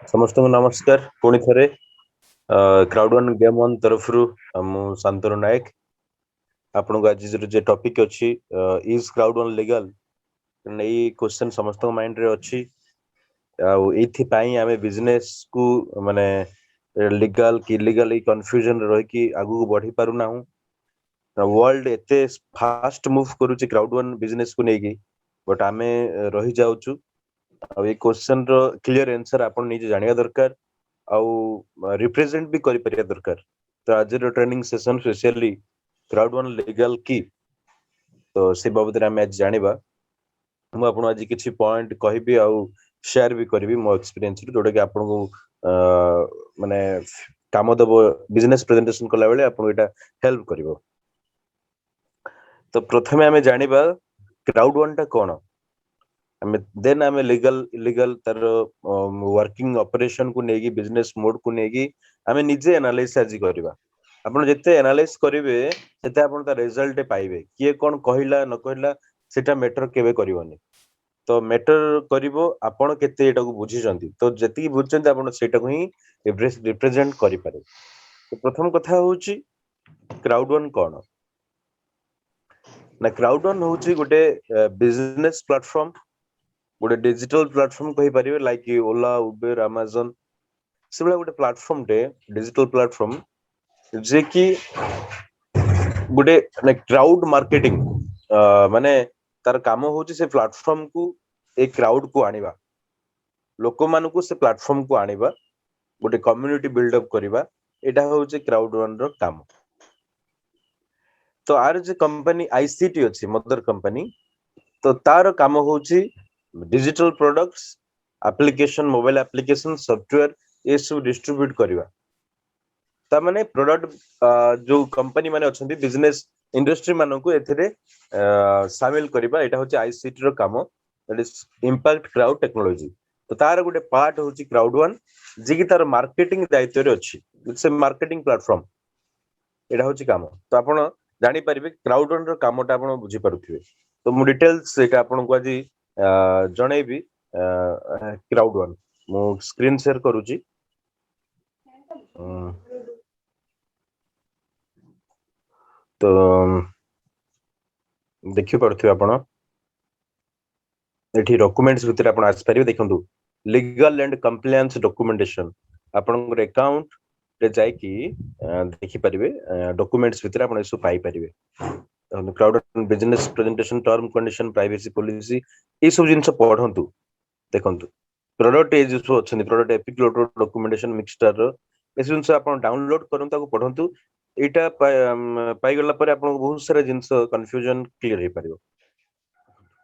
समस्त को नमस्कार पुणी थे क्राउड वन गेम वन तरफ मु शांतनु नायक आपन को आज जो टॉपिक अच्छी इज क्राउड वन लीगल ये क्वेश्चन समस्त माइंड रे अच्छी आमे बिजनेस को माने लीगल कि इलीगल ये कंफ्यूजन रही कि आगु बढ़ी पारु ना वर्ल्ड एते फास्ट मूव करूची क्राउड वन बिजनेस को लेकी बट आमे रही जाउछु ये क्वेश्चन रो क्लियर आंसर आपन निजे जानिया दरकार आउ रिप्रेजेंट भी करि परिया दरकार तो आज रो training session specially Crowd one legal की तो से बाबत आमे आज जानिबा मु आपन आज किछि पॉइंट कहबी आउ शेयर भी करबी मो एक्सपीरियंस जोटा कि आपन को माने काम दबो बिजनेस प्रेजेंटेशन कला बेले आपन एटा हेल्प करिवो तो प्रथमे आमे जानिबा क्राउड वन टा कोन देन आमे लीगल इलीगल तार वर्किंग ऑपरेशन को नेगी बिजनेस मोड को नेगी आमे निजे एनालाइज आज करबा आपण जते एनालाइज करिवे सेते आपण ता रिजल्ट पाइबे किए कोन कहिला न कहिला सेटा मैटर केबे करिवनी तो मैटर करिवो आपण केते एटा को बुझी जंती तो जति बुझचंती आपण सेटा को ही रिप्रेजेंट करि पारे तो प्रथम कथा होची क्राउड वन कोन ना क्राउड वन होची गोटे बिजनेस प्लेटफॉर्म गोटे डिजिटल प्लेटफॉर्म कहि परिबे लाइक ओला उबेर अमेजन से बला गोटे प्लेटफॉर्म टे डिजिटल प्लेटफॉर्म जे कि गोटे ने क्राउड मार्केटिंग माने तार काम होची से प्लेटफॉर्म को एक क्राउड को आनिबा लोक मान को से प्लेटफॉर्म को आनिबा गोटे कम्युनिटी बिल्ड अप करिबा एटा होची क्राउड वन रो काम तो आर जे कंपनी आईसीटी अछि मदर कंपनी तो तार काम होची digital products application mobile application software ये सब डिस्ट्रीब्यूट करबा ता माने प्रोडक्ट जो कंपनी माने अछंती बिजनेस इंडस्ट्री मानो को एथिरे शामिल करबा एटा होची आईसीटी रो काम that is impact Crowd technology तो तार गोटे पार्ट होची क्राउड वन जे कि तार मार्केटिंग दायित्व रे अछि इट्स ए मार्केटिंग प्लेटफॉर्म एटा होची काम तो आपण जानि परिबे क्राउड वन रो कामटा आपण बुझी पारुथिबे तो मु डिटेल्स एटा आपण को आज जणेबी क्राउड वन मु स्क्रीन शेयर करूची तो देखि पारुथिबे आपण एठी डॉक्यूमेंट्स भितर आपण आस परिबे देखंतु लीगल एंड कंप्लायंस डॉक्यूमेंटेशन आपण अकाउंट रे जाय कि देखि परिबे डॉक्यूमेंट्स भितर आपण एसु पाई परिबे Crowd business presentation term condition privacy policy ए सब जिंस पढंतु देखंतु प्रोडक्ट ए जो अछि प्रोडक्ट एपिक लोड डॉक्यूमेंटेशन मिक्सचर ए जिंस आपण डाउनलोड करन ताको पढंतु एटा पाई गला पर आपण बहुत सारा जिंस कंफ्यूजन क्लियर हे परिबो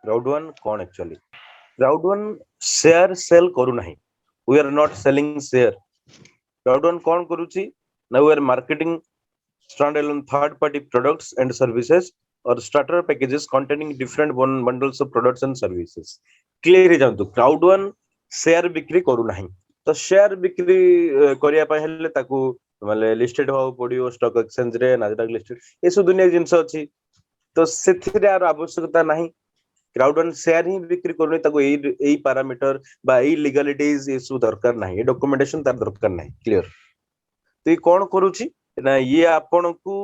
क्राउड वन कोन actually Crowd one share sell करू नाही we are not selling share Crowd one कोन करूची ना we are marketing standalone third party products and services or starter packages containing different bundles of products and services clear हे जानतु Crowd one share बिक्री करू नाही तो शेयर बिक्री करिया पय हेले ताकू माने लिस्टेड हो पडियो स्टॉक एक्सचेंज रे नाजडाक लिस्टेड ए सब दुनिया जिंस अछि तो सेथिरे आर आवश्यकता नाही क्राउड वन शेयर ही बिक्री करूनी ताकू एई पैरामीटर बा एई लीगलिटीज ए सब दरकार नाही डॉक्यूमेंटेशन तार दरकार नाही क्लियर तो ये कोन करूची ना ये आपन को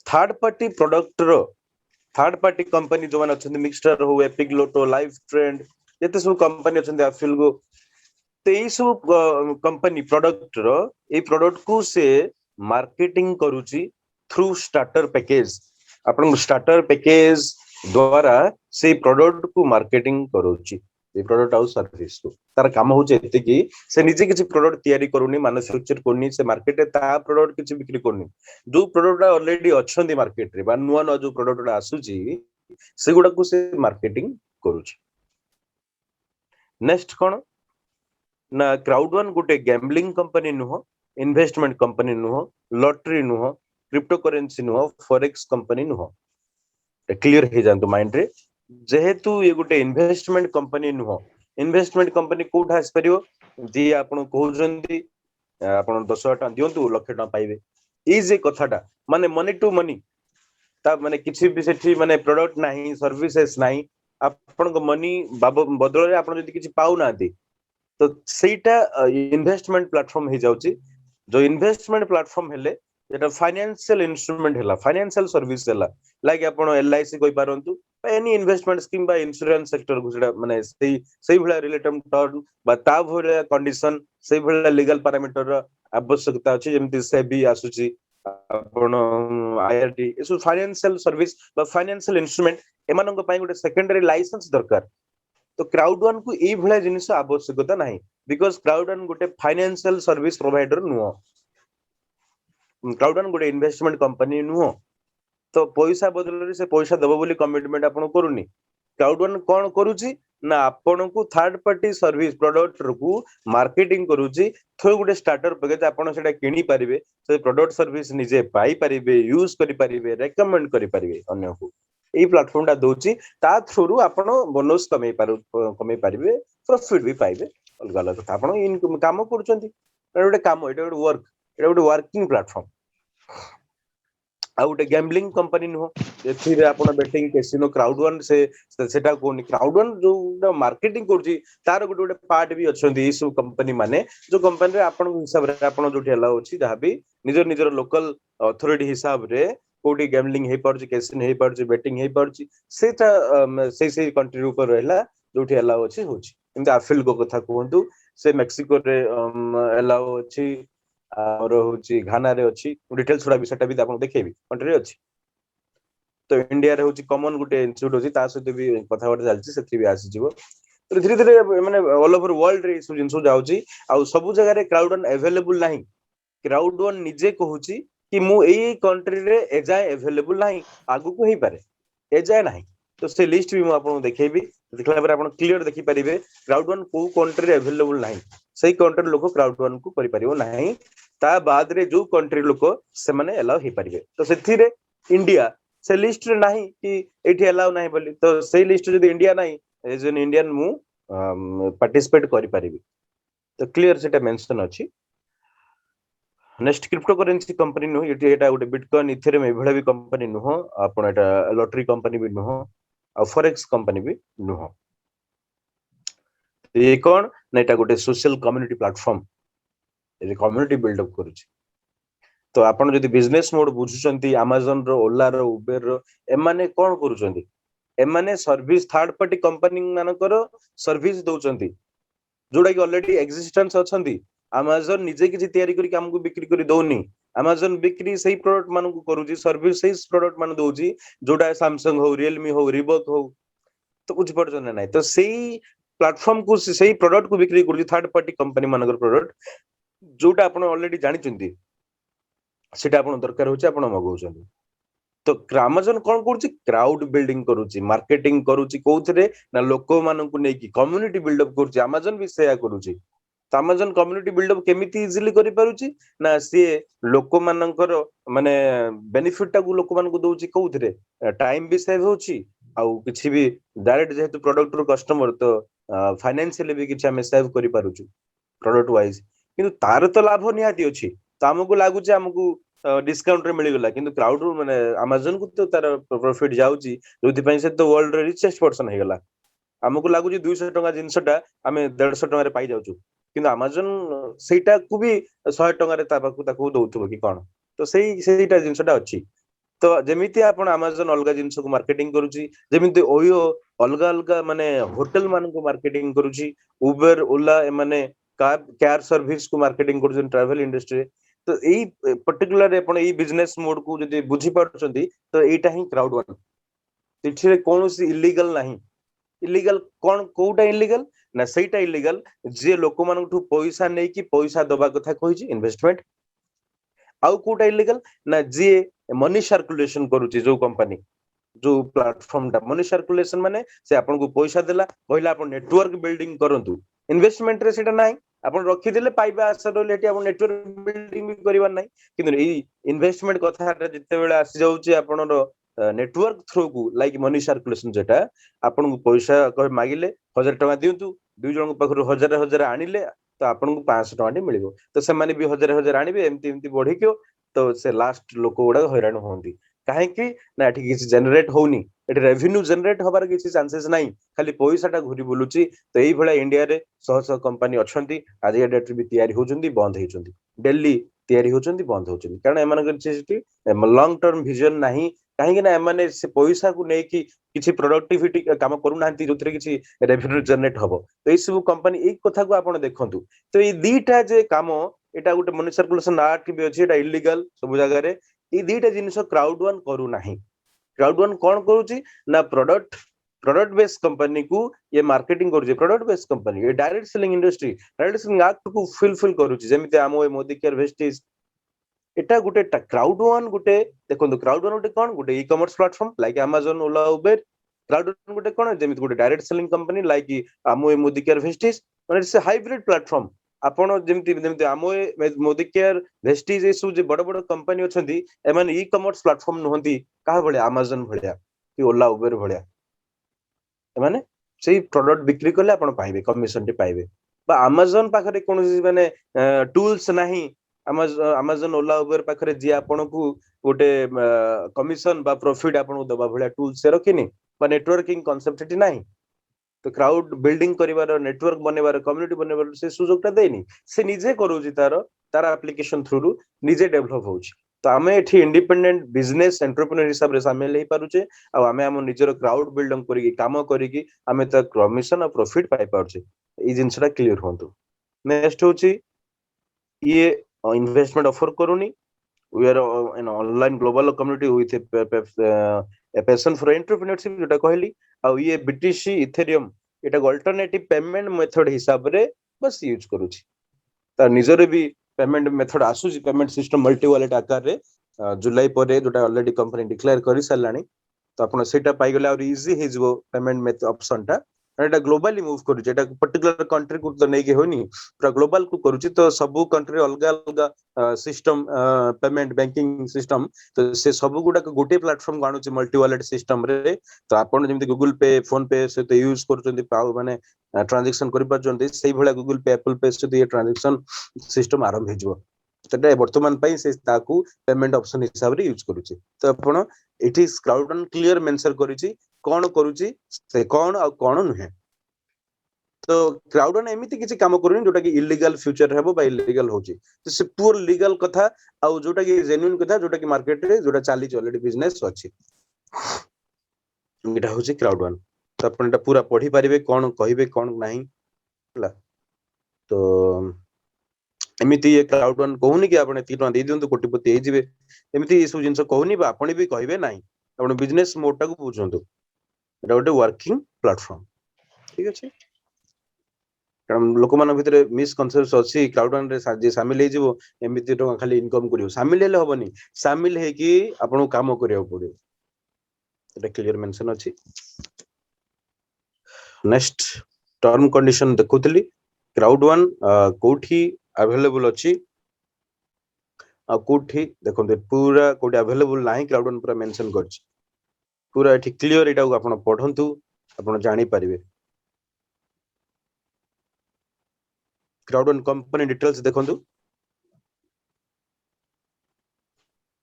थर्ड पार्टी प्रोडक्ट रो थर्ड पार्टी कंपनी जो माने अछंती मिक्सचर हो एपिक लोटो लाइफ ट्रेंड जते सब कंपनी अछंती एफिलगो तो ये सब कंपनी प्रोडक्ट रो ए प्रोडक्ट को से मार्केटिंग करूची थ्रू स्टार्टर पैकेज आपन स्टार्टर पैकेज द्वारा से प्रोडक्ट को मार्केटिंग करूची ए प्रोडक्ट आउ सर्विस को तार काम होचे एते कि से निजे किछि प्रोडक्ट तयारी करूनी मैन्युफैक्चर करनी से मार्केट रे ता प्रोडक्ट किछि बिक्री करनी जो प्रोडक्ट ऑलरेडी अछंती मार्केट रे बा नुवा न जो प्रोडक्ट आसुची से गुडा को से मार्केटिंग करूची नेक्स्ट कोन ना क्राउड वन गोटे गैम्बलिंग कंपनी नुह इन्वेस्टमेंट कंपनी नुह लॉटरी नुह क्रिप्टो करेंसी नुह फॉरेक्स कंपनी नुह क्लियर हे जानतो माइंड रे जेहेतु ये गोटे इन्वेस्टमेंट कंपनी नुह इन्वेस्टमेंट कंपनी कोठा आस परियो जी आपण कहउजंती आपण 10,000 टका दियंतु लाख टका पाइबे ई जे कथाटा माने मनी टू मनी ता माने किछि भी सेठी माने प्रोडक्ट नाही सर्विसेस नाही आपण को मनी बदल रे आपण जदी किछि पाउ नाती तो ସେଇଟା इन्वेस्टमेंट प्लेटफॉर्म हे जाउची जो इन्वेस्टमेंट प्लेटफॉर्म हेले जेटा फाइनेंशियल इंस्ट्रूमेंट हैला फाइनेंशियल सर्विस हैला लाइक आपण एलआईसी कोइ पारंतु एनी इन्वेस्टमेंट स्कीम बा इंश्योरेंस सेक्टर को जेटा माने सेही भला रिलेटेड टर्म बा ता भला कंडीशन सेही भला लीगल पैरामीटर आवश्यकता अछि जेमति सेबी आसुची आपण आईआरटी एसु फाइनेंशियल सर्विस बा फाइनेंशियल इंस्ट्रूमेंट एमानंग पई गोटे सेकेंडरी लाइसेंस दरकार तो क्राउड वन को एई भला जिनिस आवश्यकता नाही बिकॉज़ क्राउड वन गोटे फाइनेंशियल सर्विस प्रोवाइडर नुह क्राउड वन गोटे इन्वेस्टमेंट कंपनी नुह तो पैसा बदल से पैसा दबो बोली कमिटमेंट आपण करूनी क्राउड वन कोन करूची ना आपण को थर्ड पार्टी सर्विस प्रोडक्ट को मार्केटिंग करूची थो गोटे स्टार्टर पैकेज आपण सेटा किनी परिबे से प्रोडक्ट सर्विस निजे पाई परिबे यूज करि परिबे रेकमेंड करि परिबे अन्य को एई प्लेटफॉर्म टा दोची ता थ्रू आपण बोनस कमे परिबे प्रॉफिट भी पाइबे अलग अलग आपण इनकम काम करूचंती गोटे काम एटा गोटे वर्क एटा गोटे वर्किंग प्लेटफॉर्म आ गोटे गैम्बलिंग कंपनी नुह एथिरे आपण बेटिंग कैसिनो क्राउड वन से सेटा कोनी क्राउड वन जो मार्केटिंग करची तार गोटे गोटे पार्ट भी अछंती इस कंपनी माने जो कंपनी रे आपण हिसाब रे आपण जोठी हला होची जहा भी निजर निजर लोकल अथॉरिटी हिसाब रे कोठी गैम्बलिंग हे परची कैसिनो हे परची बेटिंग हे परची सेटा से कंट्री ऊपर रहला जोठी हला होची इंदा अफिल को कथा कहंतु से मेक्सिको रे हला होची और होची घाना रे अछि डिटेल्स थोड़ा विषयटा भी आपण देखेबी कंट्री रे अछि तो इंडिया रे होची कॉमन गुटे इंस्टीट्यूट होची ता सहित भी कथा वर्ता चलची सेथि भी आसी जीवो तो धीरे धीरे माने ऑल ओवर वर्ल्ड रे सब जिंसो जाउची आ सब जगह रे क्राउड वन अवेलेबल नाही क्राउड वन निजे कहूची कि मु एई कंट्री रे एजाय अवेलेबल नाही आगु को हे पारे एजाय नाही तो से लिस्ट भी मु आपन देखेबी देखला पर आपन क्लियर देखि परिबे क्राउड वन को कंट्री रे अवेलेबल नाही सही कंट्री लोक क्राउड वन को करि परिबो नाही ता बाद रे जो कंट्री लोक से माने अलाउ हे परिबे तो सेथि रे इंडिया से लिस्ट रे नाही कि एठी अलाउ नाही बोली तो से लिस्ट जदी इंडिया नाही एज एन इंडियन मु पार्टिसिपेट करि परिबी तो क्लियर सेटा मेंशन अछि नेक्स्ट क्रिप्टो करेंसी कंपनी नु एटा गोटे बिटकॉइन इथेरियम एभला भी कंपनी नु आपण एटा लॉटरी कंपनी भी नु आ फॉरेक्स कंपनी भी नु ये कोन नेटा गोटे social community platform a community build up करूची तो आपण जदी बिजनेस मोड बुझुचंती Amazon रो ओला रो उबेर रो एमाने कोन करूचंती एमाने सर्विस थर्ड पार्टी कंपनी मानकर सर्विस दउचंती जोडा कि ऑलरेडी एक्जिस्टेंस अछंती Amazon निजे किछि तयारी करी के हमकु बिक्री करी दउनी Amazon बिक्री सही प्रोडक्ट मानकु करूची सर्विस सही प्रोडक्ट मान दउची जोडा Samsung हो Realme हो Reebok हो तो कुछ पर्सन नाही तो सही प्लेटफॉर्म को सही प्रोडक्ट को बिक्री करूची थर्ड पार्टी कंपनी मानकर प्रोडक्ट जोटा आपण ऑलरेडी जानिचंती सेटा आपण दरकार होची आपण मगौचंती तो Amazon कोन करूची क्राउड बिल्डिंग करूची मार्केटिंग करूची कोथरे ना लोक मानकु नै कि कम्युनिटी बिल्ड अप करूची Amazon भी सेया करूची तो Amazon कम्युनिटी बिल्ड अप केमिति इजीली करि पारुची ना सी लोक मानकर माने बेनिफिट टा को लोक मानकु दोची कोथरे टाइम भी सेव होची आ किछि भी डायरेक्ट जेहेतु प्रोडक्ट रो कस्टमर तो फाइनेंशियली भी किछि हमें सेव करि पारुची प्रोडक्ट वाइज किंतु तार तो लाभ निहाती अछि तो हमकु लागुची हमकु डिस्काउंट रे मिल गला किंतु क्राउड माने Amazon को तो तार प्रॉफिट जाउची जोथि पई से तो वर्ल्ड रे रिचेस्ट पर्सन हे गला हमकु लागुची 200 टका जिंसटा हमें 150 टका रे पाई जाउछु किंतु Amazon सेटा को भी 100 टका रे ताकू दउथबो कि कोन तो सेटा जिंसटा अछि तो जेमिति आपण Amazon अलगा जिंस को मार्केटिंग करूची जेमिति ओयो अलगा अलगा माने होटल मान को मार्केटिंग करूची उबर ओला माने कार सर्विस को मार्केटिंग करूची ट्रैवल इंडस्ट्री तो एई पर्टिकुलर आपण एई बिजनेस मोड को जदी बुझी पड़छंती तो एटा ही क्राउड वन तिठिरे कोनोसी इलीगल नाही इलीगल कोन कोटा इलीगल ना सेटा इलीगल जे लोक मानठू पैसा नै कि पैसा दबा कथा कहिची इन्वेस्टमेंट आउ कोटा इलीगल ना जे मनी सर्कुलेशन करूची जो कंपनी जो प्लेटफॉर्म टा मनी सर्कुलेशन माने से आपन को पैसा देला कहला आपन नेटवर्क बिल्डिंग करंतु इन्वेस्टमेंट रे सेटा नाही आपन रखि देले पाइबा आशा रहले एटी आपन नेटवर्क बिल्डिंग भी करबा नाही किंतु ई इन्वेस्टमेंट कथा जते बेला आसी जाउची आपन रो नेटवर्क थ्रू को लाइक मनी सर्कुलेशन जेटा आपन को पैसा कह मागिले 1000 टका दियंतु दुई जन को पाखरु 1000 आनिले तो आपन को 500 टका मिलिबो तो से माने भी 1000 आनिबे एमती बढ़ी क्यों तो से लास्ट लोक गुडा हैरान होंदी काहे कि ना एठी किछ जनरेट होनी एटी रेवेन्यू जनरेट हबार किसी चांसेस नहीं खाली पैसाटा घुरी बुलुची तो यही भला इंडिया रे शह शह कंपनी अछंती आज ए डेट भी तैयारी होचंती बंद हेचंती दिल्ली तैयारी होचंती बंद होचंती कारण एमान सेठी लॉन्ग टर्म विजन नहीं कहीं ना एमाने से पैसा को नहीं कि किसी प्रोडक्टिविटी काम करू नांती जोथरे किसी रेवेन्यू जनरेट हबो तो ए सब कंपनी एक कथा को आपण देखंतु तो ये दीटा जे काम एटा गोटे मनी सर्कुलेशन आर्ट भी अछि एटा इलीगल सब जगह रे ये दीटा जिनिस क्राउड वन करू नाही क्राउड वन कौन करूची ना प्रोडक्ट बेस्ड कंपनी को ये मार्केटिंग करूची प्रोडक्ट बेस्ड कंपनी ये direct selling industry direct selling act को फुलफिल करूची जेमिते आमो मोदी केयर वेस्टेज एटा गुटे क्राउड वन गुटे देखो क्राउड वन गुटे कौन गुटे ई कॉमर्स प्लेटफॉर्म लाइक Amazon ओला उबेर क्राउड वन गुटे कौन जेमिते गुटे डायरेक्ट सेलिंग कंपनी लाइक आमो Modi care wastage माने से हाइब्रिड प्लेटफॉर्म आपण जेमिति जेमिति आमो Modi care wastage एसु जे बड़ बड़ कंपनी अछंती एमान ई कॉमर्स प्लेटफॉर्म नहंती कहा भले Amazon भलिया कि ओला उबेर भलिया एमाने सेही प्रोडक्ट बिक्री करले आपण पाइबे कमिशन टी पाइबे बा Amazon पाखरे कोनसी माने टूल्स नाही Amazon ओला उबेर पाखरे जे आपण को गोटे कमिशन बा प्रॉफिट आपण को दबा भलिया टूल्स से रखिनी बा नेटवर्किंग कांसेप्ट टी नाही तो क्राउड बिल्डिंग करिवार नेटवर्क बनेवार कम्युनिटी बनेवार से सुजोगटा देनी से निजे करूची तार तार एप्लीकेशन थ्रू रु निजे डेवलप होउची तो आमे एठी इंडिपेंडेंट बिजनेस एंटरप्रेन्योर हिसाब रे शामिल हे पारुचे आ आमे हम निजर क्राउड बिल्डिंग करिकी काम करिकी आमे त कमिशन और प्रॉफिट पाइ पारुचे ई जिंसटा क्लियर होंतु नेक्स्ट होची ये इन्वेस्टमेंट ऑफर करूनी we are an online global community with a passion for entrepreneurship जोटा कहली आ ये बीटीसी इथेरियम एटा अल्टरनेटिव पेमेंट मेथड हिसाब रे बस यूज करूची तार निजरे भी पेमेंट मेथड आसुची पेमेंट सिस्टम मल्टी वॉलेट आकार रे जुलाई परे जोटा ऑलरेडी कंपनी डिक्लेयर करि सलानी तो आपण सेटा पाइ गले और इजी हे जबो पेमेंट मेथड ऑप्शन टा एटा ग्लोबली मूव करूची एटा पर्टिकुलर कंट्री को तो नै के होनी पूरा ग्लोबल को करूची तो सब कंट्री अलग अलग सिस्टम पेमेंट बैंकिंग सिस्टम तो से सब गुडा गोटे प्लेटफॉर्म गाणुची मल्टी वॉलेट सिस्टम रे तो आपण जेमति गूगल पे फोन पे से तो यूज करचंदी पाउ माने ट्रांजैक्शन करि पारचंदी सेही भला गूगल पे एप्पल पे से ये ट्रांजैक्शन सिस्टम आरंभ हे जबो तटे वर्तमान पई से ताकू पेमेंट ऑप्शन हिसाब रे यूज करूची तो आपण it is Crowd one clear mention करूची कोन करूची से कोन आ कोन नहे तो क्राउड वन एमिति किछि काम करूनी जोटा कि इलीगल फ्यूचर हेबो बा इलीगल होची तो से पूर लीगल कथा आ जोटा कि जेन्युइन कथा जोटा कि मार्केट रे जोटा चाली ऑलरेडी बिजनेस अछि एटा होची क्राउड वन तो अपन एटा पूरा पढी पारिबे कोन कहिबे कोन नाही हला तो एमिति ये क्राउड वन कहूनी कि आपण 3 टका दे दियंतु कोटिपति हे जिवे एमिति ये सब जिंस कहूनी बा आपण भी कहिबे नाही आपण बिजनेस मोड टा को बुझंतु एटा गोटे वर्किंग प्लेटफॉर्म ठीक अछि कारण लोक मान भितर मिसकनसेप्ट अछि क्राउड वन रे जे शामिल हे जिवो एमिति टका खाली इनकम करियो शामिल हेले होबनी शामिल हे कि आपण काम करियो पड़े एटा क्लियर मेंशन अछि नेक्स्ट टर्म कंडीशन देखुतली क्राउड वन कोठी अवेलेबल अछि आ कोठी देखंते पूरा कोठी अवेलेबल नाही क्राउड वन पूरा मेंशन करछि पूरा एठी क्लियर एटा को आपण पढंतु आपण जानि परिबे क्राउड वन कंपनी डिटेल्स देखंतु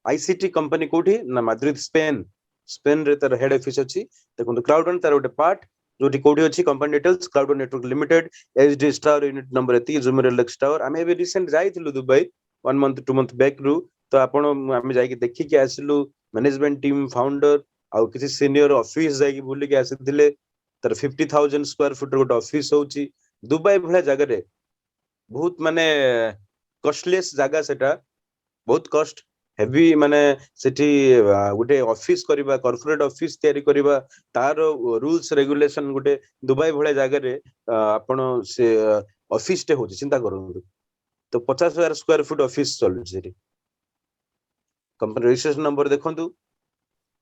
आईसीटी कंपनी कोठी ना माद्रिद स्पेन रे तर हेड ऑफिस अछि देखंतु क्राउड वन तर गोटे पार्ट जोटी कोठी अछि company details Crowd one network limited HD star unit number 3 Jumeirah Lakes Tower आमे भी रिसेंट जाइथिलु दुबई 1 मंथ 2 मंथ बैक रु तो आपण आमे जाई के देखि के आसिलु मैनेजमेंट टीम फाउंडर आ किसी सीनियर ऑफिस जाई के बुली के आसिथिले तर 50000 स्क्वायर फुट गोटे ऑफिस होची दुबई भला जगह रे बहुत माने कॉस्टलेस जगह सेटा बहुत कॉस्ट हेवी माने सेठी गोटे ऑफिस करबा कॉर्पोरेट ऑफिस तयारी करबा तार रूल्स रेगुलेशन गोटे दुबई भले जगह रे आपण से ऑफिस टे होची चिंता करंतु तो 50000 स्क्वायर फुट ऑफिस चलु सेठी कंपनी रजिस्ट्रेशन नंबर देखंतु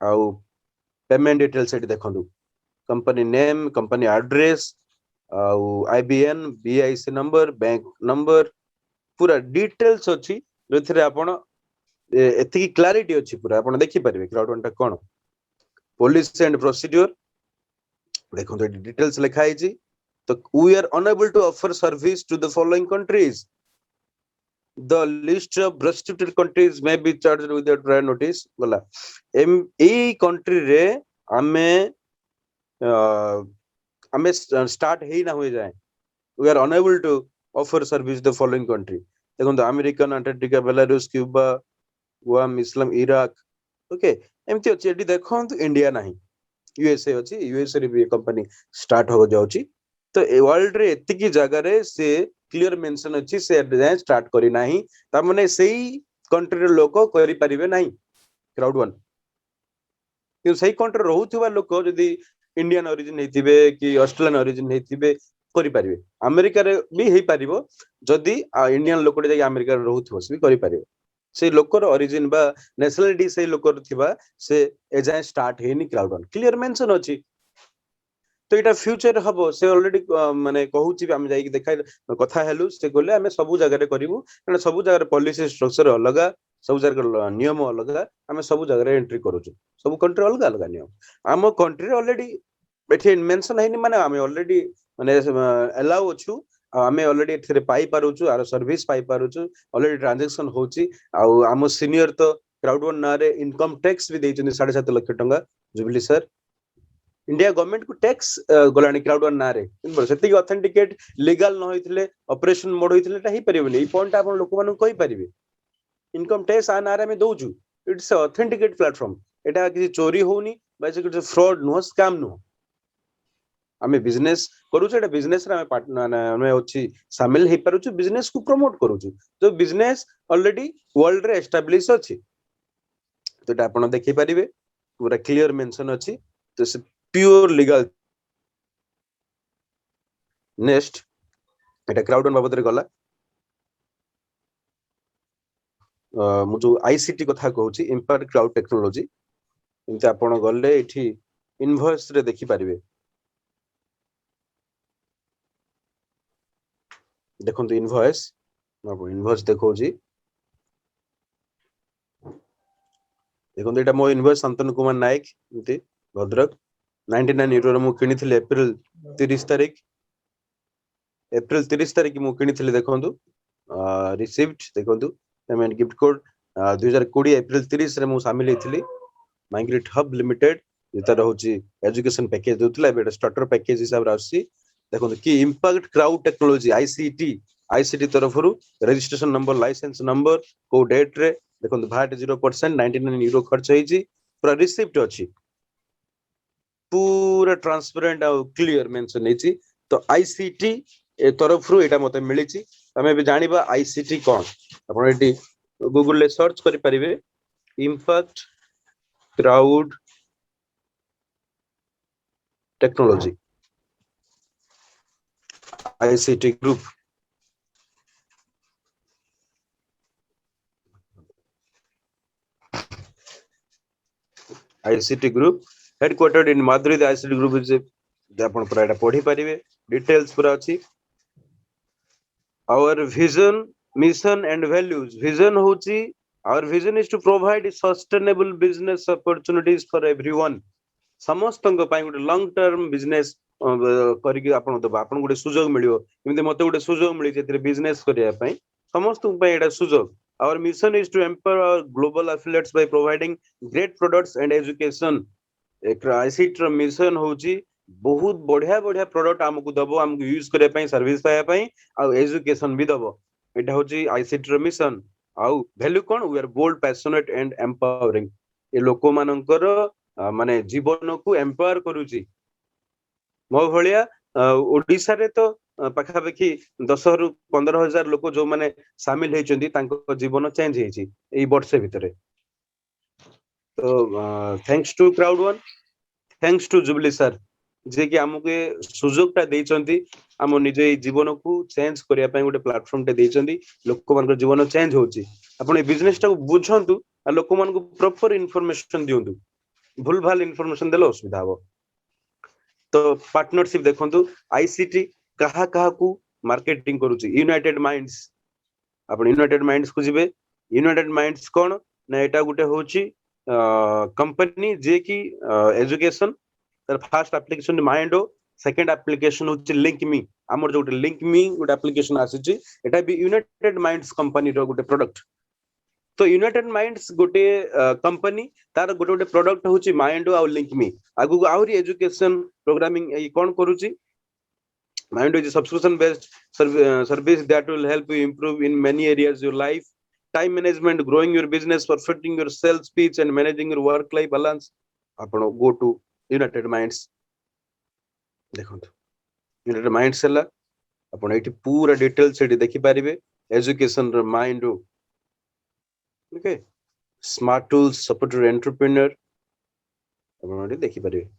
आ पेमेंट डिटेल्स सेठी देखंतु कंपनी नेम कंपनी एड्रेस आ IBN BIC number bank number पूरा डिटेल्स अछि जोथिरे आपण एथि क्लैरिटी अछि पूरा आपण देखि परिबे क्राउड वन टा कोन पॉलिसी एंड प्रोसीड्यूर देखो तो डिटेल्स लिखा है जी तो we are unable to offer service to the following countries the list of restricted countries may be charged with prior notice बोला ए कंट्री रे आमे आमे स्टार्ट हे ना हो जाए we are unable to offer service the following country देखो American Antarctica Belarus Cuba Guam इस्लाम इराक ओके एमती अछि एडी देखो इंडिया नाही यूएसए अछि यूएसए रे भी कंपनी स्टार्ट हो जाउची तो ए वर्ल्ड रे एतिकी जगह रे से क्लियर मेंशन अछि से जाय स्टार्ट करी नाही त माने सेही कंट्री रे लोक करि परिबे नाही क्राउड वन कि सही कंट्री रहउथबा लोक जदी इंडियन ओरिजिन हेतिबे कि ऑस्ट्रेलियन ओरिजिन हेतिबे करि परिबे अमेरिका रे भी हेई परिबो जदी इंडियन लोक जाय अमेरिका रे रहउथबो से भी करि परिबे से लोकर ओरिजिन बा नेशनलिटी से लोकर थिबा से एजाय स्टार्ट हेनी क्राउड वन क्लियर मेंशन अछि तो एटा फ्यूचर हबो से ऑलरेडी माने कहूची हम जाई कि देखा कथा हेलु से गोले हमें सब जगह रे करिवु कारण सब जगह रे पॉलिसी स्ट्रक्चर अलगा सब जगह नियम अलगा हमें सब जगह रे एंट्री करूछु सब कंट्री अलगा अलगा नियम हम कंट्री ऑलरेडी बेठे मेंशन हैनी माने हमें ऑलरेडी माने अलाउ अछु हमें ऑलरेडी एथरे पाई पारुछु आर सर्विस पाई पारुछु ऑलरेडी ट्रांजैक्शन होची आ हम सीनियर तो क्राउड वन ना रे इनकम टैक्स भी देइछन 7.5 लाख टंका जुबली सर इंडिया गवर्नमेंट को टैक्स गलानी क्राउड वन ना रे सेति ऑथेंटिकेट लीगल न होइथिले ऑपरेशन मोड होइथिले ता ही परिबे ई पॉइंट आपन लोक मानु कहि परिबे इनकम टैक्स आ ना रे में दोजु इट्स ऑथेंटिकेट प्लेटफॉर्म एटा कि चोरी होनी बा से कि फ्रॉड नो स्कैम नो हमें बिजनेस करूछु एटा बिजनेस रे हमें पार्टनर हमें अछि शामिल हे परछु बिजनेस को प्रमोट करूछु तो बिजनेस ऑलरेडी वर्ल्ड रे एस्टैब्लिश अछि तो एटा आपन देखि परिबे पूरा क्लियर मेंशन अछि तो से प्योर लीगल नेक्स्ट एटा क्राउड वन बाबत रे गला मु जो आईसीटी कथा कहूची इंपैक्ट क्लाउड टेक्नोलॉजी इनते आपण गले एठी इनवॉइस रे देखि परिबे देखंतु इनवॉइस इनवॉइस देखौची देखंतु एटा मो इनवॉइस शांतनु कुमार नायक इनते भद्रक 99 यूरो रे मु किनिथिले अप्रैल 30 तारिख मु किनिथिले देखंतु रिसीव्ड देखंतु पेमेंट गिफ्ट कोड 2020 अप्रैल 30 रे मु शामिल हेथिली माइग्रेट हब लिमिटेड जेता रहउची एजुकेशन पैकेज दोतला बेटा स्टार्टर पैकेज हिसाब रासी देखो कि इंपैक्ट क्राउड टेक्नोलॉजी आईसीटी तरफरु रजिस्ट्रेशन नंबर लाइसेंस नंबर को डेट रे देखो VAT 0% 99 यूरो खर्च होईची पूरा रिसिप्ट अछि पूरा ट्रांसपेरेंट आ क्लियर मेंशन हेची तो आईसीटी ए तरफरु एटा मते मिलिची हमें भी जानिबा आईसीटी कोन आपण एटी गूगल ले सर्च करि परिबे impact Crowd technology ICT group headquartered in Madrid the ICT group is आपण पूरा एटा पढी परिबे डिटेल्स पूरा अछि our vision mission and values vision होची our vision is to provide sustainable business opportunities for everyone समस्तंग pi Gute long term business करिके आपण दबा आपण गुटे सुजोग मिलियो एमिते मते गुटे सुजोग मिलि जेतरे बिजनेस करिया पई समस्त पई एटा सुजोग our mission is to empower our global affiliates by providing great products and education ICT ର मिशन होची बहुत बढ़िया बढ़िया प्रोडक्ट हमकु दबो हमकु यूज करिया पई सर्विस पाया पई आ एजुकेशन भी दबो एटा होची ICT र मिशन आ वैल्यू कोन we are bold passionate and empowering ए लोक मानकर माने जीवन को एम्पावर करूची मो भलिया ओडिसा रे तो पाखापाखि 10 रु 15,000 लोक जो माने शामिल हेचंदी तांको जीवन चेंज हेची एई वर्ष भितरे तो thanks to Crowd one thanks to Jubilee sir जे कि हमके सुजोगटा देइचंती हम निजे जीवन को चेंज करिया पय गोटे प्लेटफॉर्म टे देइचंदी लोक मान जीवन चेंज होची आपण ए बिजनेस टा बुझंतु आ लोक मान को प्रॉपर इंफॉर्मेशन दियंतु भूल भाल इंफॉर्मेशन देलो असुविधा हो तो पार्टनरशिप देखंतु आईसीटी कहा कहा को मार्केटिंग करूची यूनाइटेड माइंड्स आपण यूनाइटेड माइंड्स को जिवे यूनाइटेड माइंड्स कोन ना एटा गुटे होची कंपनी जे की एजुकेशन तर फर्स्ट एप्लीकेशन माइंड हो सेकंड एप्लीकेशन होची लिंक मी हमर जो लिंक मी गुटे एप्लीकेशन आसीची एटा भी यूनाइटेड माइंड्स कंपनी रो गुटे प्रोडक्ट तो यूनाइटेड माइंड्स गोटे कंपनी तार गोटे गोटे प्रोडक्ट होची माइंड आउ लिंक मी आगु आउरी एजुकेशन प्रोग्रामिंग ए कोन करूची mind is subscription based service that will help you improve in many areas your life time management growing your business perfecting your sales speech and managing your work life balance आपण go to United Minds देखंतु United Minds हला आपण एठी पूरा detail सेठी देखि पारिबे education र mind okay smart tools support your entrepreneur आपण एठी देखि पारिबे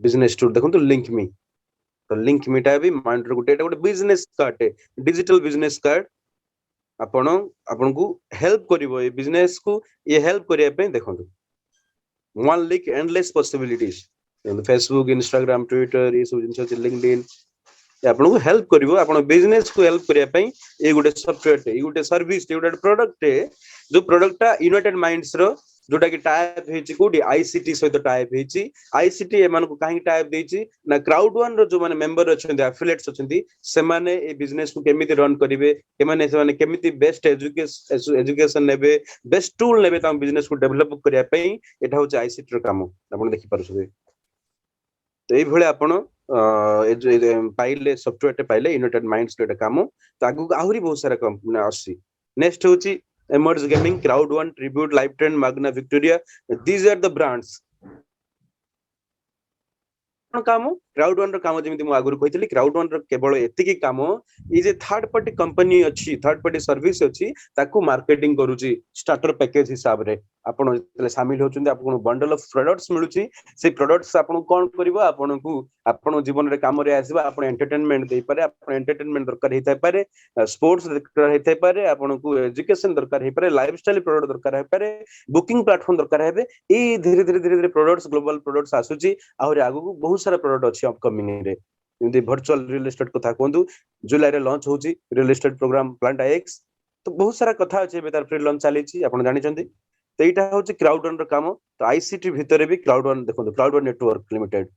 बिजनेस टूल देखंतु लिंक मी तो लिंक मीटा भी माइंड रो गोटे गोटे business card digital business card आपण आपन को हेल्प करिवो ए बिजनेस को ये हेल्प करिया पे देखंतु one link endless possibilities Facebook Instagram Twitter ये सब जिंस लिंक्डइन आपन को हेल्प करिवो आपन बिजनेस को हेल्प करिया पे ए गोटे सॉफ्टवेयर ए गोटे सर्विस ए गोटे प्रोडक्ट जो प्रोडक्टटा यूनाइटेड माइंड्स रो जोटा कि टाइप हेची कोडी आईसीटी सहित टाइप हेची आईसीटी एमान को काहे टाइप देची ना क्राउड वन रो जो माने मेंबर अछंती एफिलिएट्स अछंती से माने ए बिजनेस को केमिति रन करिवे के माने से माने केमिति बेस्ट एजुकेशन नेबे बेस्ट टूल नेबे ता बिजनेस को डेवलप करिया पई एटा होची आईसीटी रो काम आपण देखि पारुछबे तो ए भले आपण पाइले सॉफ्टवेयर टे पाइले यूनाइटेड माइंड्स रे काम तो आगु आहुरी बहुत सारा कंपनी आसी नेक्स्ट होची Emerge Gaming, Crowd One, Tribute, Life Trend, Magna Victoria. These are the brands. काम क्राउड वन रो काम जेमिति मु आगुर कहितली क्राउड वन रो केवल एतिकी काम ई जे थर्ड पार्टी कंपनी अछि थर्ड पार्टी सर्विस अछि ताकू मार्केटिंग करूची स्टार्टर पैकेज हिसाब रे आपण जतले शामिल होचुंदी आपण बंडल ऑफ प्रोडक्ट्स मिलुची से प्रोडक्ट्स आपण कोन करबो आपण को आपण जीवन रे काम रे आसीबा आपण एंटरटेनमेंट देई पारे आपण एंटरटेनमेंट दरकार हेतै पारे स्पोर्ट्स दरकार हेतै पारे आपण को एजुकेशन दरकार हे पारे लाइफस्टाइल प्रोडक्ट दरकार हे पारे बुकिंग प्लेटफॉर्म दरकार हेबे ई धीरे धीरे प्रोडक्ट्स ग्लोबल प्रोडक्ट्स आसुची और आगु बहुत सारा प्रोडक्ट अछि अपकमिंग रे इनदे वर्चुअल रियल एस्टेट कथा कोंदु जुलाई रे लॉन्च होची रियल एस्टेट प्रोग्राम प्लांट आईएक्स तो बहुत सारा कथा अछि बेतार फ्री लॉन्च चली छी आपण जानि छथि तो एटा होची क्राउड वन रो काम तो आईसीटी भीतर भी क्राउड वन देखो क्राउड वन नेटवर्क लिमिटेड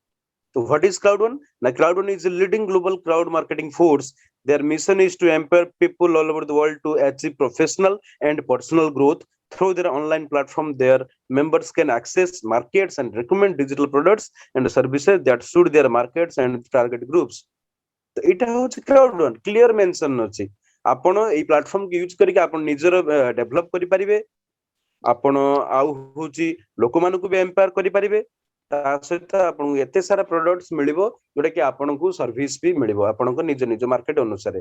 तो व्हाट इज क्राउड वन ना crowd One is a leading global crowd marketing force their mission is to empower people all over the world to achieve professional and personal growth through their online platform. Their members can access markets and recommend digital products and services that suit their markets and target groups. तो इटा होची crowd one clear mention अछि आपण a platform के use करके आपण निजर develop करि परिबे आपण आउ होची लोक मानन को भी एम्पायर करि परिबे ता सहित आपण एते सारा प्रोडक्ट्स मिलिबो जोटा कि आपण को सर्विस भी मिलिबो आपण को निज निज मार्केट अनुसार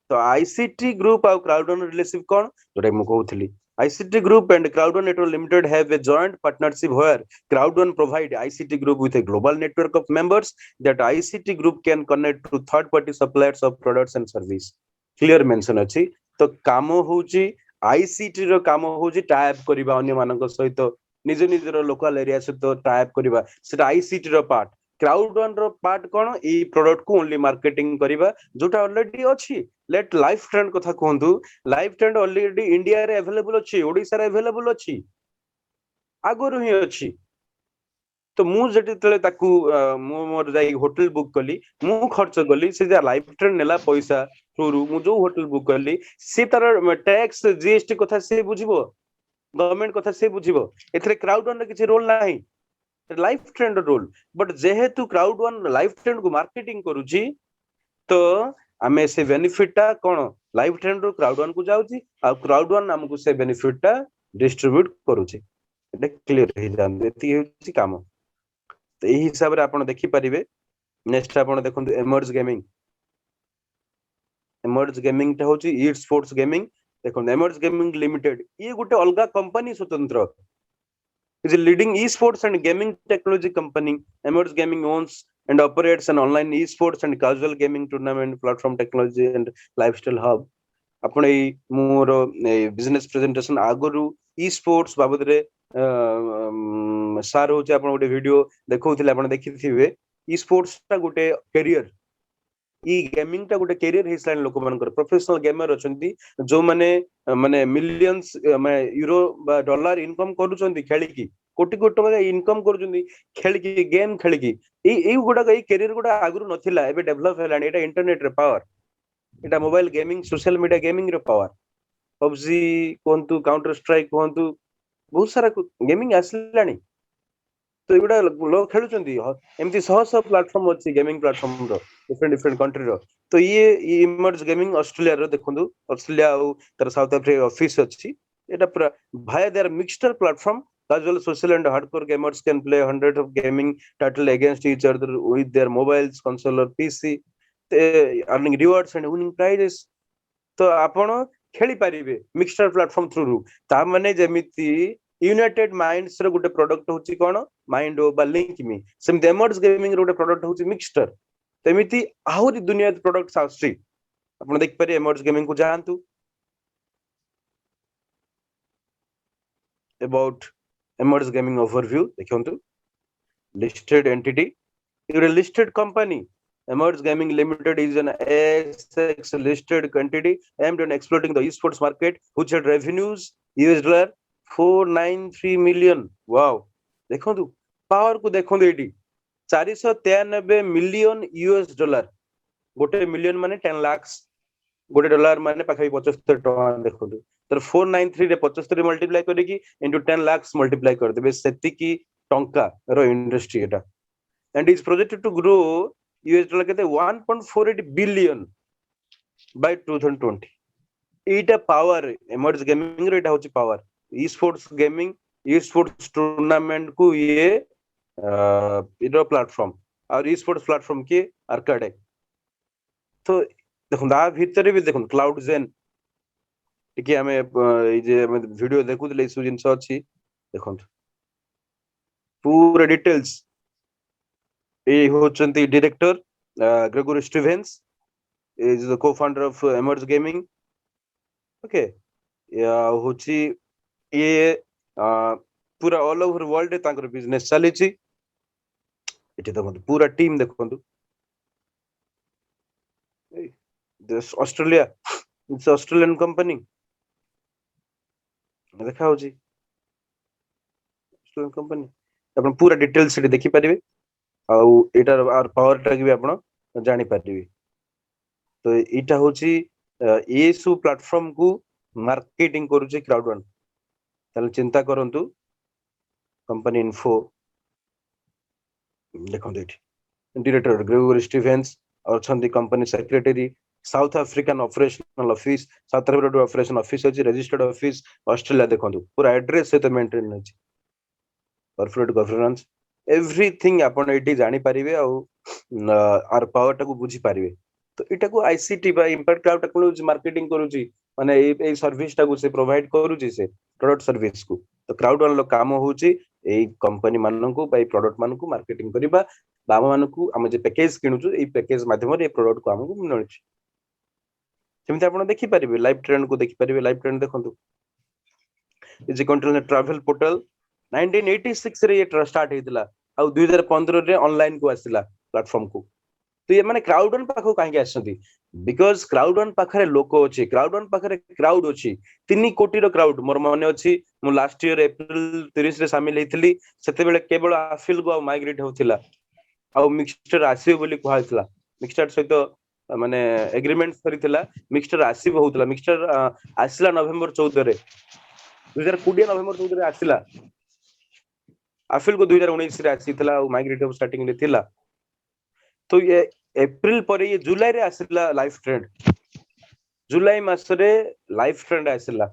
तो आईसीटी ग्रुप और क्राउड वन रिलेशनशिप कोन जोटा मु कहउथली ICT Group and Crowd One Network Limited have a joint partnership where Crowd One provide ICT Group with a global network of members that ICT Group can connect to third-party suppliers of products and service. Clear mention अछि तो काम होची ICT रो काम होची type करिबा अन्य मानक सहित निज निजर लोकल एरिया सहित टाइप करिबा सेटा ICT रो part crowd one row part कोन ई प्रोडक्ट को ओनली मार्केटिंग करिबा जोटा ऑलरेडी अछि लेट लाइफ ट्रेंड कथा कहंतु लाइफ ट्रेंड ऑलरेडी इंडिया रे अवेलेबल अछि ओडिसा रे अवेलेबल अछि आगुर ही अछि तो मु जति तले ताकू मु मोर जाई होटल बुक कली मु खर्च कली से जा लाइफ ट्रेंड नेला पैसा थ्रू मु जो होटल बुक कली से तार टैक्स जीएसटी कथा से बुझिबो गवर्नमेंट कथा से बुझिबो एथरे क्राउड वन किछि रोल नाही लाइफ ट्रेंड रोल बट जेहेतु क्राउड वन लाइफ ट्रेंड को मार्केटिंग करूची तो आमे से बेनिफिटटा कोन लाइफ ट्रेंड रो क्राउड वन को जाउची आ क्राउड वन हमकु से बेनिफिटटा डिस्ट्रीब्यूट करूची एटा क्लियर हे जान एती होची काम तो एही हिसाब रे आपण देखि परिबे नेक्स्ट आपण देखंतु एमर्ज गेमिंग ता होची ईट स्पोर्ट्स गेमिंग देखो एमर्ज गेमिंग लिमिटेड ये गुटे अलगा कंपनी स्वतंत्र is a leading esports and gaming technology company. Emerge Gaming owns and operates an online esports and casual gaming tournament platform technology and lifestyle hub. आपण ए more business presentation आगरु esports बाबद रे सार होचे आपण गोटे video देखौथिले आपण देखिथिबे esports ता गोटे career ई gaming ता गोटे करियर हिस्लाइन लोक मानकर प्रोफेशनल गेमर अछंती जो माने मिलियंस माने यूरो बा डॉलर इनकम करूचंती खेली की कोटी कोटी टका इनकम करूचंती खेली की गेम खेली की ई गुडा ई करियर गुडा आगुरु नथिला एबे डेवलप हेलानी एटा इंटरनेट रे पावर एटा mobile gaming social media gaming रे पावर PUBG कहतु काउंटर स्ट्राइक कहतु बहुत सारा गेमिंग आसलानी तो एगुड़ा लोग खेलुचंदी एमती शह शह प्लेटफॉर्म अच्छी गेमिंग प्लेटफॉर्म रो डिफरेंट डिफरेंट कंट्री रो तो ये इमर्ज गेमिंग ऑस्ट्रेलिया रो देखंदु ऑस्ट्रेलिया और तर साउथ अफ्रीका ऑफिस अच्छी एटा पूरा भाया their mixture platform casual social and hardcore gamers can play hundreds of gaming title against each other with their mobiles console or PC earning rewards and winning prizes तो आपण खेली पारिबे mixture platform through रु ता माने जेमिति United minds रो गुटे product होची कोन mind ओ बा link मी same डेमर्स gaming रो गुटे product होची mixture तेमिति आहुरी दुनिया प्रोडक्ट्स आउसी आपण देख पारे एमर्स गेमिंग को जानतु अबाउट एमर्स गेमिंग ओवरव्यू देखंतु listed entity you're a listed company Emerge Gaming Limited is an ASX listed entity aimed at exploiting the esports market, which had revenues $493 million. Wow! देखो तू power को देखो eighty 493 million US dollar गोटे million माने 10 लाख गोटे dollar माने पाखा 75 टका देखो तू तर 493 रे 75 मल्टीप्लाई करके इनटू 10 लाख मल्टीप्लाई कर देबे सेति की टंका रो industry Etah and is projected to grow US dollar कहते 1.48 billion by 2020 Etah power emerge gaming रे एटा होची power e sports gaming e sports tournament को ये इरो प्लेटफॉर्म और ई स्पोर्ट्स प्लेटफॉर्म के आर्केड तो देखो दा भीतर भी देखो क्लाउड जेन टिके हमें ए जे हम वीडियो देखु ले सु जिंस अछि देखो पूरा डिटेल्स ए होचंती director Gregory Stevens is the co-founder of Emerge Gaming okay या होची ये पूरा ऑल ओवर वर्ल्ड तांकर बिजनेस चली छी एठी देखो पूरा टीम देखो this Australia it's Australian company देखा होची ऑस्ट्रेलियन कंपनी अपन पूरा डिटेल्स से देखि परिबे आउ एटार आर पावर टा भी आपण जानि पारिबे तो एटा होची ए सु प्लेटफॉर्म को मार्केटिंग करूची क्राउड1 ताले चिंता करंतु कंपनी इन्फो देखो एठी डायरेक्टर ग्रेगोरी स्टीवेंस और छंदी company secretary South African operational office South African operation office अछि रजिस्टर्ड ऑफिस ऑस्ट्रेलिया देखंतु पूरा एड्रेस से तो मेंटेन अछि कॉर्पोरेट गवर्नेंस एवरीथिंग आपण एटी जानि पारिबे आर पावर टा को बुझी पारिबे तो एटा को आईसीटी बा इंपैक्ट क्लाउड टेक्नोलॉजी मार्केटिंग करूची माने ए सर्विस टा को से प्रोवाइड करूची से प्रोडक्ट सर्विस को तो क्राउड1 लो काम होची ए कंपनी मानन को बाय प्रोडक्ट मान को मार्केटिंग करिबा बाबा मान को हम जे पैकेज किनुचु ए पैकेज माध्यम रे प्रोडक्ट को हमको मिलुची सेमते आपण देखि पारिबे लाइव ट्रेंड को देखि पारिबे लाइव ट्रेंड देखंतु is a control travel portal 1986 रे ये स्टार्ट हेतिला आ 2015 रे ऑनलाइन को आसिला प्लेटफॉर्म को तो ये माने क्राउड1 पाखो काहे आसंती बिकॉज़ क्राउड1 पाखरे लोक अछि क्राउड1 पाखरे क्राउड अछि 3 कोटी रो क्राउड मोर माने अछि मु लास्ट ईयर अप्रैल 30 रे शामिल हेतिली सेते बेले केवल आफिल को माइग्रेट होतिला आ मिक्सचर आसी बोली कहैतिला मिक्सचर सहित माने एग्रीमेंट करितिला मिक्सचर आसी होतिला मिक्सचर आसिला नवंबर 14 रे 2020 नवंबर 14 रे आसिला आफिल को 2019 रे आसीतला माइग्रेट स्टार्टिंग रे थिला तो ये अप्रैल पर ये जुलाई रे आसिला लाइफ ट्रेंड जुलाई मास रे लाइफ ट्रेंड आसिला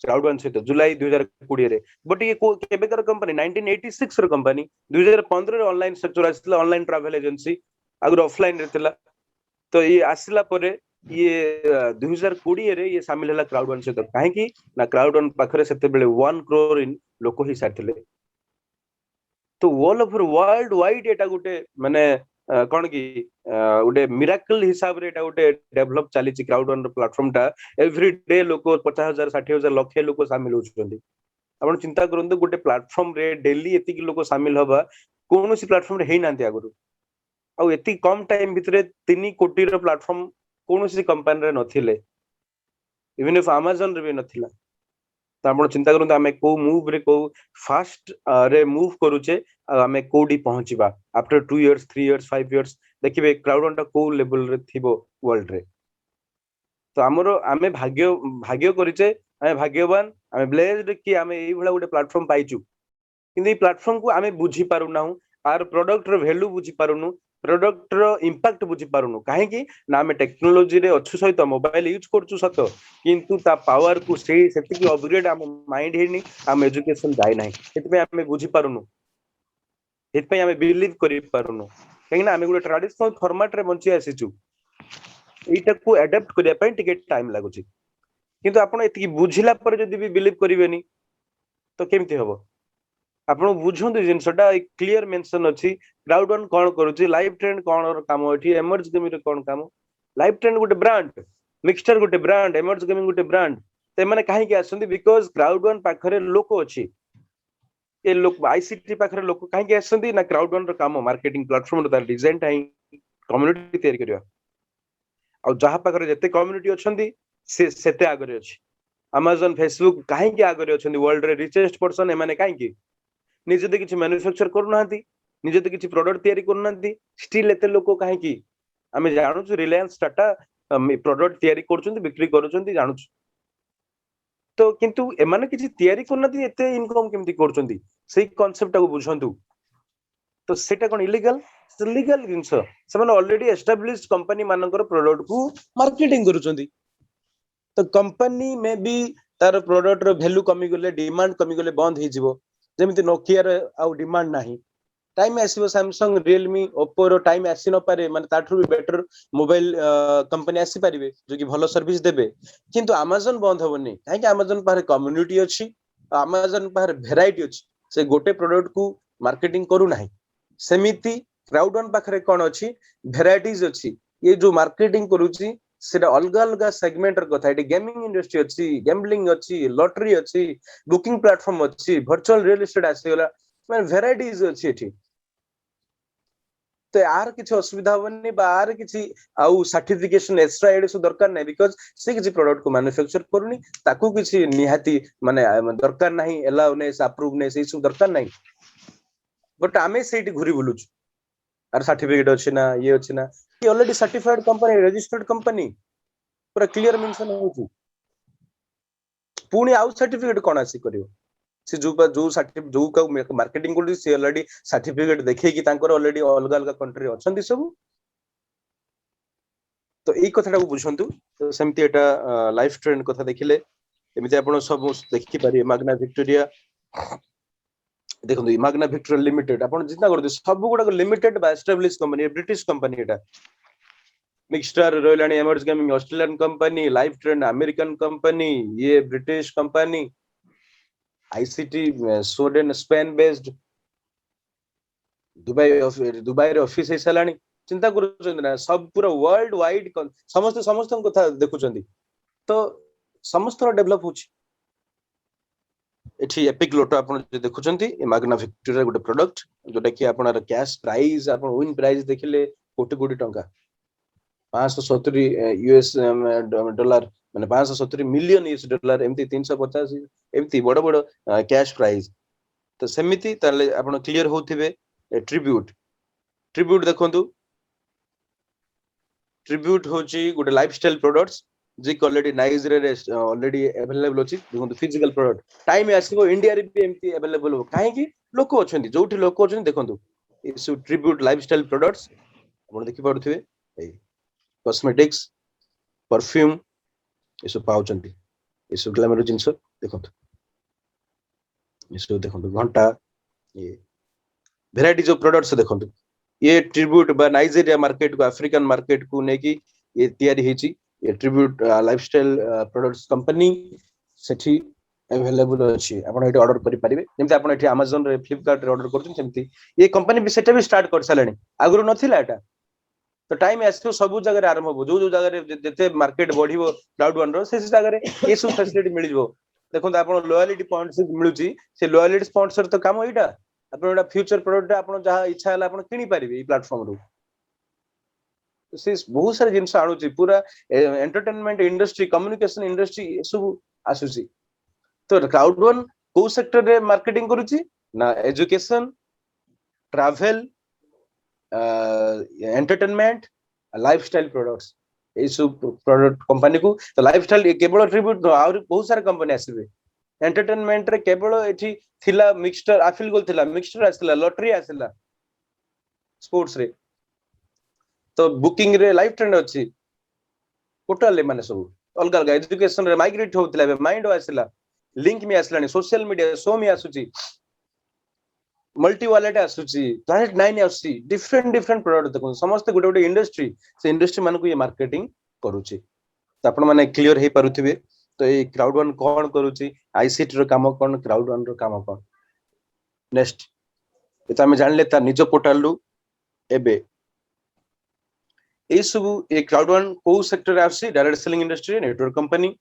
क्राउड1 से तो जुलाई 2020 रे बट ये को केबेकर कंपनी 1986 रो कंपनी 2015 रे ऑनलाइन स्ट्रक्चर आसिला ऑनलाइन ट्रैवल एजेंसी अगर ऑफलाइन रे थिला तो ये आसिला पर ये 2020 रे ये शामिल हला क्राउड1 से तो काहे की ना क्राउड1 पाखरे सेते बेले 1 करोड़ इन लोक ही साथिले तो ऑल ओवर वर्ल्ड वाइड एटा गुटे माने कोन की गुटे मिराकल हिसाब रे एटा गुटे डेवलप चाली छि क्राउड1 प्लेटफॉर्म टा एवरी डे लोक 50000 60000 लाख लोक शामिल होछन्ती आपण चिंता करंतु गुटे प्लेटफॉर्म रे डेली एति की लोक शामिल हबा कोनोसी प्लेटफॉर्म रे हेइ नांती आगुरु आ एति कम टाइम भितरे 3 कोटी रो प्लेटफॉर्म कोनोसी कंपनी रे नथिले इवन इफ Amazon रे भी नथिला तो आपण चिंता करंतु हमें को मूव रे को फास्ट रे मूव करूचे हमें कोडी पहुंचीबा आफ्टर 2 इयर्स 3 इयर्स 5 इयर्स देखिबे क्राउड1 टा को लेवल रे थिबो वर्ल्ड रे तो आमर आमे भाग्य भाग्य करिचे आमे भाग्यवान आमे ब्लेस्ड कि आमे एई भला गोटे प्लेटफॉर्म पाइचु किंतु ए प्लेटफॉर्म को आमे बुझी पारु नाहु आर प्रोडक्ट रो वैल्यू बुझी पारुनु प्रोडक्ट रो इंपैक्ट बुझी पारुनु काहे कि ना आमे टेक्नोलॉजी रे अच्छु सहित मोबाइल यूज करछु सत किंतु ता पावर को सेति की अपग्रेड आम माइंड हेनी आम एजुकेशन जाय नाही सेति आमे बुझी पारुनु सेति आमे बिलीव करि पारुनु काहे ना आमे गोटे ट्रेडिशनल फॉर्मेट रे बंची आसीचु एटा को अडॉप्ट करिया पय टिके टाइम लागुची किंतु आपण एति बुझिला पर जदी भी बिलीव करिवेनी तो केमती हबो आपण बुझंतु जिनसटा क्लियर मेंशन अछि क्राउड वन कोन करूची लाइव ट्रेंड कोन काम एठी एमर्ज गेमिंग रे कोन काम लाइव ट्रेंड गोटे ब्रांड मिक्सचर गोटे ब्रांड एमर्ज गेमिंग गोटे ब्रांड ते माने काहे कि आसंदी बिकॉज़ क्राउड वन पाखरे लोक अछि ए लोक आईसीटी पाखरे लोक काहे कि आसंदी ना क्राउड वन रो काम मार्केटिंग प्लेटफॉर्म रो डिजाइन टाइ कम्युनिटी तयार करिया आ जहा पाखरे जते कम्युनिटी अछंदी से सेते आगरे अछि Amazon फेसबुक काहे कि आगरे अछंदी वर्ल्ड रे रिचेस्ट पर्सन ए माने काहे कि निजे तो किसी मैन्युफैक्चर करूनाहांती निजे तो किसी प्रोडक्ट तयारी करूनाहांती स्टिल एते लोक काहे कि आमे जानू रिलायंस टाटा प्रोडक्ट तयारी करछंती बिक्री करछंती जानू तो किंतु एमाने किसी तयारी करनाती एते इनकम केमती करछंती सेही कांसेप्ट को बुझंतु तो सेटा कोन इलीगल लीगल जिंस से माने ऑलरेडी एस्टैब्लिश्ड कंपनी मानकर प्रोडक्ट को मार्केटिंग करूछंती तो कंपनी में भी तार प्रोडक्ट रो वैल्यू कमी गले डिमांड कमी गले बंद ही जीवो जेमिति नोकिया रे आउ डिमांड नाही टाइम आसीबो सैमसंग रियलमी ओप्पो रो टाइम आसी न पारे माने ताठू भी बेटर मोबाइल कंपनी आसी परिबे जो कि भलो सर्विस देबे किंतु Amazon बंद होबनी काहे कि Amazon पारे कम्युनिटी अछि Amazon पारे वैरायटी अछि से गोटे प्रोडक्ट को मार्केटिंग करू नाही सेमिति क्राउड वन पाखरे कोन अछि वैरायटीज अछि ये जो मार्केटिंग करूची सेटा अलग अलग सेगमेंट र कथा एटी गेमिंग इंडस्ट्री अछि गैम्बलिंग अछि लॉटरी अछि बुकिंग प्लेटफॉर्म अछि वर्चुअल रियल एस्टेट आसीगला माने वैरायटीज अछि एठी तो यार किछि असुविधा होबनी बा यार किछि आउ सर्टिफिकेशन एक्स्ट्रा एडे दरकार नै बिकॉज़ से किछि प्रोडक्ट को मैन्युफैक्चर करूनी ताकू किछि निहाती माने दरकार नाही अलाउनेस अप्रूव नै से सब दरकार नाही बट आमे सेठी घुरी बुलुछु आर सर्टिफिकेट अछि ना ये अछि ना ये already certified company registered company पूरा क्लियर मेंशन होउछु पुनी आउ सर्टिफिकेट कोन आसी करियो से जो सर्टिफिकेट जो का मार्केटिंग कोडी से ऑलरेडी सर्टिफिकेट देखै कि तांकर ऑलरेडी अलग अलग कंट्री अछंती सब तो एई कथाटा को बुझंतु तो सेमति एटा लाइफ ट्रेंड कथा देखिले एमिति आपण सब देखि पारि माग्ना विक्टोरिया देखो माग्ना विक्टोरिया लिमिटेड आपण जितना करदे सब गुडा लिमिटेड बा एस्टैब्लिश कंपनी ब्रिटिश कंपनी एटा मिक्सचर रोयलानी emerge gaming Australian company life trend American company ये British company ICT Sweden Spain based Dubai रे ऑफिस है सलानी चिंता करूछन ना सब पूरा वर्ल्ड वाइड समस्त समस्त कथा देखुछंती तो समस्त डेवलप होछि एठी एपिक लोटो आपण जे देखुछंती ए माग्ना विक्टोरिया गोटे प्रोडक्ट जोटा कि आपनर कैश प्राइस आपण विन प्राइस देखिले कोटी कोटी टंका 570 यूएस डॉलर माने 570 मिलियन यूएस डॉलर एमती 350 एमती बड़ बड़ कैश प्राइस तो सेमिति ताले आपण क्लियर होथिबे ट्रिब्यूट ट्रिब्यूट देखंतु ट्रिब्यूट होची गोटे लाइफस्टाइल प्रोडक्ट्स जे ऑलरेडी नाइजर रे ऑलरेडी अवेलेबल अछि देखंतु फिजिकल प्रोडक्ट टाइम आसीबो इंडिया रे भी एमती अवेलेबल हो काहे कि लोक अछंती जोठी लोक अछंती देखंतु इस ट्रिब्यूट लाइफस्टाइल प्रोडक्ट्स आपण देखि पडुथिबे ए कॉस्मेटिक्स परफ्यूम ये सब पाउचंती ये सब ग्लैमर जिंस देखंतु ये सब देखंतु घंटा ये वैरायटीज ऑफ प्रोडक्ट्स देखंतु ये ट्रिब्यूट बा नाइजीरिया मार्केट को अफ्रीकन मार्केट को नेकी ये तयारी हेची ये ट्रिब्यूट लाइफस्टाइल प्रोडक्ट्स कंपनी सेठी अवेलेबल अछि आपण एठी ऑर्डर करि परिबे जेमति आपण एठी Amazon रे फ्लिपकार्ट रे ऑर्डर करछन सेमति ये कंपनी भी सेटा भी स्टार्ट कर सालेनी आगुरो नथिला एटा तो टाइम आसो सब जगह आरंभ हो जो जगह जते मार्केट बढ़िबो क्लाउड वन रो से जगह ये सब फैसिलिटी मिल जिवो देखो आपण लॉयल्टी पॉइंट्स मिलुची से लॉयल्टी स्पॉन्सर तो काम एटा आपण एटा फ्यूचर प्रोडक्ट आपण जहा इच्छा हला आपण किनी परिबे ई प्लेटफॉर्म रो से बहुत सारे जिंस आनुची पूरा एंटरटेनमेंट इंडस्ट्री कम्युनिकेशन इंडस्ट्री सब आसुची तो क्लाउड वन को सेक्टर रे मार्केटिंग करूची ना education travel entertainment lifestyle products ए सब प्रोडक्ट कंपनी को तो लाइफस्टाइल केवल ट्रिब्यूट और बहुत सारा कंपनी आसीबे एंटरटेनमेंट रे केवल एठी थिला मिक्सचर आफिल गोल थिला मिक्सचर आसिला लॉटरी आसिला स्पोर्ट्स रे तो बुकिंग रे लाइफ ट्रेंड अछि टोटल माने सब अलग अलग एजुकेशन रे माइग्रेट होतला बे माइंड आसिला लिंक में आसलानी सोशल मीडिया सो में आसुची मल्टी वॉलेट आसुची प्लैनेट 9 आसुची डिफरेंट डिफरेंट प्रोडक्ट देखो समस्त गोटे गोटे इंडस्ट्री से इंडस्ट्री मान को ये मार्केटिंग करूची तो आपण माने क्लियर हे पारुथिबे तो ये क्राउड वन कोन करूची आईसीटी रो काम कोन क्राउड वन रो काम कोन नेक्स्ट ये तो हम जान लेता निज पोर्टल रु एबे ए सब ए क्राउड वन को सेक्टर आसी direct selling industry network company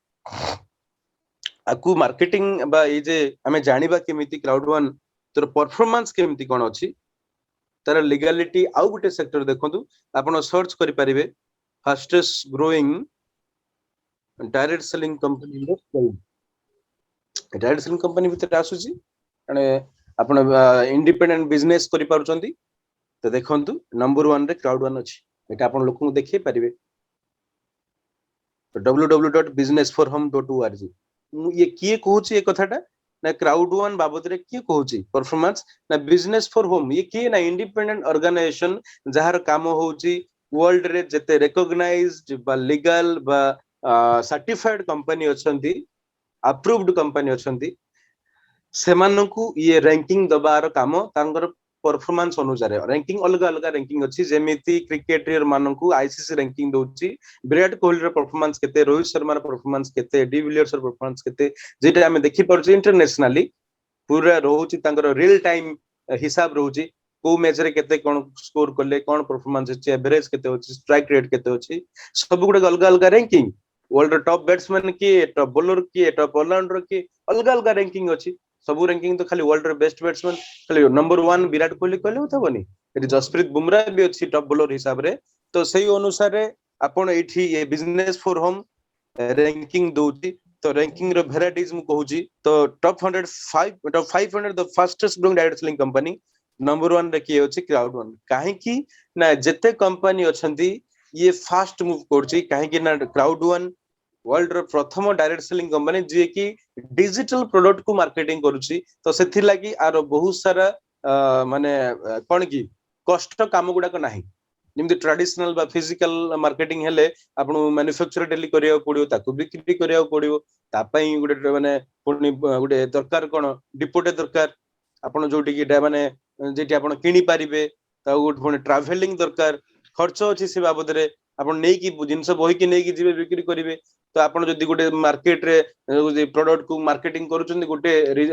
आकु मार्केटिंग बा ए जे हमें जानिबा केमिति क्राउड वन तोर परफॉर्मेंस केमिति कोन अछि तार लीगैलिटी आउ गुटे सेक्टर देखंतु आपण सर्च करि परिबे fastest growing direct selling company direct selling company भीतर आसुची माने आपण इंडिपेंडेंट बिजनेस करि पारुचंती तो देखंतु नंबर 1 रे क्राउड वन अछि एटा आपण लोक को देखै परिबे तो www.businessforhome.org ये किए कहूची ए कथाटा ना क्राउड वन बाबत रे किए कहूची परफॉर्मेंस ना बिजनेस फॉर होम ये किए ना इंडिपेंडेंट ऑर्गेनाइजेशन जहार काम होची वर्ल्ड रे जते रिकॉग्नाइज्ड बा लीगल बा सर्टिफाइड कंपनी अछंती अप्रूव्ड कंपनी अछंती सेमानकु ये रैंकिंग दबार काम तांगर परफॉर्मेंस अनुसार रैंकिंग अलग अलग रैंकिंग अछि जेमिति क्रिकेटर मानकु आईसीसी रैंकिंग दोछि विराट कोहली रो परफॉर्मेंस केते रोहित शर्मा रो परफॉर्मेंस केते डी विलियर्स रो परफॉर्मेंस केते जेटा हमें देखि परछि इंटरनेशनली पूरा रहउछि तांगर रियल टाइम हिसाब रहउछि को मैच रे केते कोन स्कोर करले कोन परफॉर्मेंस अछि एवरेज केते अछि स्ट्राइक रेट केते अछि सब गुडे अलग अलग रैंकिंग वर्ल्ड टॉप बैट्समैन की टॉप बॉलर की टॉप ऑलराउंडर की अलग अलग रैंकिंग अछि सब रैंकिंग तो खाली वर्ल्ड रे बेस्ट बैट्समैन खाली नंबर 1 विराट कोहली कहले होतबनी एटी जसप्रीत बुमराह भी अछि टॉप बॉलर हिसाब रे तो सही अनुसार आपण एठी ये बिजनेस फॉर होम रैंकिंग दोची तो रैंकिंग रो वेराइटीज मु कहूची तो top 500 the fastest growing direct selling company number 1 रे की अछि क्राउड वन काहे की ना जते कंपनी अछंती ये फास्ट मूव करची काहे की ना क्राउड वन वर्ल्ड रो प्रथम डायरेक्ट सेलिंग कंपनी जे की डिजिटल प्रोडक्ट को मार्केटिंग करूची तो सेथि लागि आरो बहुत सारा माने कोन की कष्ट काम गुडा को नाही निमि ट्रेडिशनल बा फिजिकल मार्केटिंग हेले आपण मैन्युफैक्चर डेली करिया पड़ियो ताकू बिक्री करिया पड़ियो ता पई गुडे माने पुनी गुडे दरकार कोन डिपोटे दरकार आपण जोटी की माने जेटी आपण किनी पारिबे ता गुड पुनी ट्रैवलिंग दरकार खर्च अछि से बाबद रे आपण नै की जिंस बही की नै की जिवे बिक्री करिवे तो आपण जदी गुटे मार्केट रे प्रोडक्ट को मार्केटिंग करूचंदी गुटे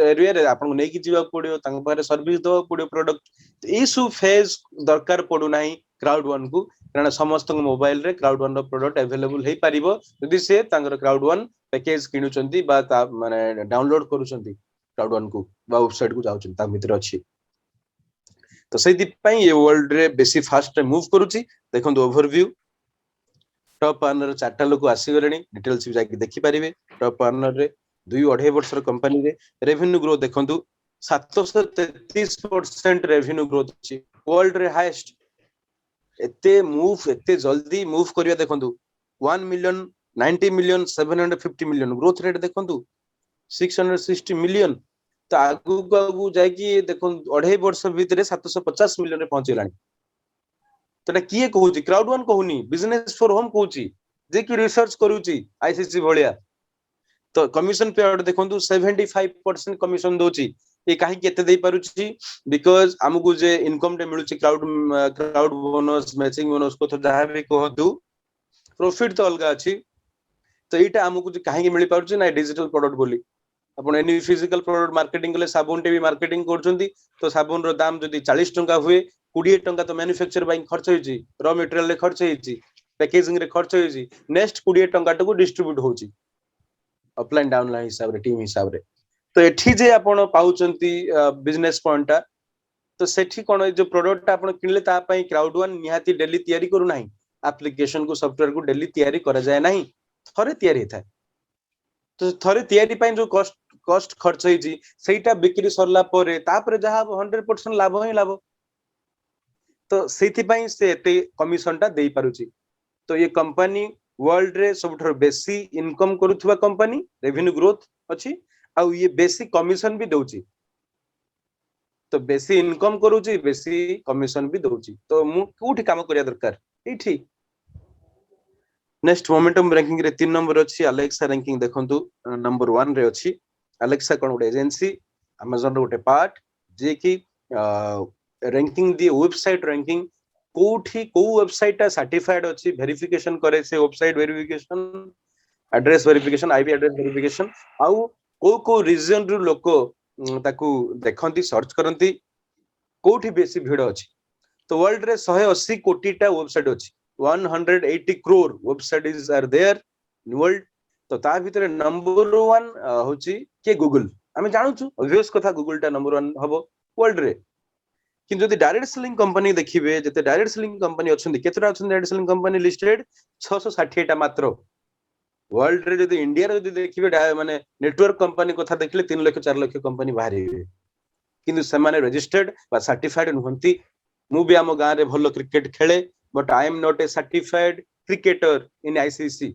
एरिया रे आपण नै की जिवा पड़ियो तांग पारे सर्विस दो पड़ियो प्रोडक्ट ए सु फेज दरकार पडु नाही क्राउड वन को कारण समस्त मोबाइल रे crowd one row product available हे पारिबो जदी से तांगर क्राउड वन पैकेज किनुचंती बा ता माने डाउनलोड करूचंती क्राउड वन को बा वेबसाइट को जाउचंती ता भीतर अछि तो सेति पई ये वर्ल्ड रे बेसी फास्ट मूव करूची देखंतु ओवरव्यू टॉप अर्नर चारटा लोक आसी गलेनी डिटेल्स भी जाके देखि परिबे टॉप अर्नर रे 2.5 वर्ष रो कंपनी रे रेवेन्यू ग्रोथ देखंतु 733% रेवेन्यू ग्रोथ अछि वर्ल्ड रे हाईएस्ट एते जल्दी मूव करिया देखंतु 1 million 90 million 750 million growth rate देखंतु 660 मिलियन तो आगु जाय कि देखो 2.5 वर्ष भीतर 750 मिलियन रे पहुंची लानी तो किए कहूची क्राउड वन कहूनी बिजनेस फॉर होम कहूची जे कि रिसर्च करूची आईसीसी भलिया तो कमिशन पे आउट देखंतु 75% कमिशन दोची ये काहे केते देई पारुची बिकॉज़ हमकु जे इनकम टे मिलुची क्राउड बोनस मैचिंग बोनस को तो जहां भी कहतु प्रॉफिट तो अलगा अछि तो एटा हमकु काहे के मिली पारुची ना डिजिटल प्रोडक्ट बोली अपन एनी फिजिकल प्रोडक्ट मार्केटिंग ले साबुन टे भी मार्केटिंग करचंती तो साबुन रो दाम जदी 40 टंका हुए 20 टंका तो मैन्युफैक्चर बाई खर्च होईची रॉ मटेरियल रे खर्च होईची पैकेजिंग रे खर्च होईची नेक्स्ट 20 टंका को डिस्ट्रीब्यूट होची अपलाइन डाउनलाइन हिसाब रे टीम हिसाब रे तो एठी जे आपण पाउचंती बिजनेस पॉइंट तो सेठी कोन जो प्रोडक्ट आपण किनले ता पई क्राउड वन निहाती डेली तयारी करू नाही एप्लीकेशन को सॉफ्टवेयर को डेली तयारी करा जाय नाही थरे तयारी था तो थरे तयारी पई जो कॉस्ट खर्च होईची सेटा बिक्री सरला परे तापरे जहा 100% लाभ ही लाभ तो सेति पई से एते कमिशन टा देई पारुची तो ये कंपनी वर्ल्ड रे सबठार बेसी इनकम करूथुवा कंपनी रेवेन्यू ग्रोथ अछि आ ये बेसी कमिशन भी दउची तो बेसी इनकम करूची बेसी कमिशन भी दउची तो मु कोठी काम करिया दरकार एठी नेक्स्ट मोमेंटम रैंकिंग रे 3 नंबर अछि अलेक्सा रैंकिंग देखंतु नंबर 1 रे अछि अलेक्सा कोन गोटे एजेंसी Amazon रो गोटे पार्ट जे कि रैंकिंग दी वेबसाइट रैंकिंग कोठी को वेबसाइट ता सर्टिफाइड अछि वेरिफिकेशन करे से website verification address verification IP address verification आउ को रीजन रु लोको ताकू देखंती सर्च करंती कोठी बेसी भिड़ अछि तो वर्ल्ड रे 180 कोटी टा वेबसाइट अछि 180 crore website is are there in world तो ता भितरे नंबर 1 होची के गूगल हमें जानू छु ऑब्वियस कथा गूगल टा नंबर 1 हबो वर्ल्ड रे किंतु जदि डायरेक्ट सेलिंग कंपनी देखिबे जते डायरेक्ट सेलिंग कंपनी अछंती केतरा अछंती डायरेक्ट सेलिंग कंपनी लिस्टेड 660 टा मात्र वर्ल्ड रे जदि इंडिया रे जदि देखिबे माने नेटवर्क कंपनी कथा देखले 3 लाख 4 लाख कंपनी बाहरिबे किंतु से माने रजिस्टर्ड बा सर्टिफाइड नहंती मु भी आम गाँ रे भलो क्रिकेट खेले but I am not a certified cricketer in ICC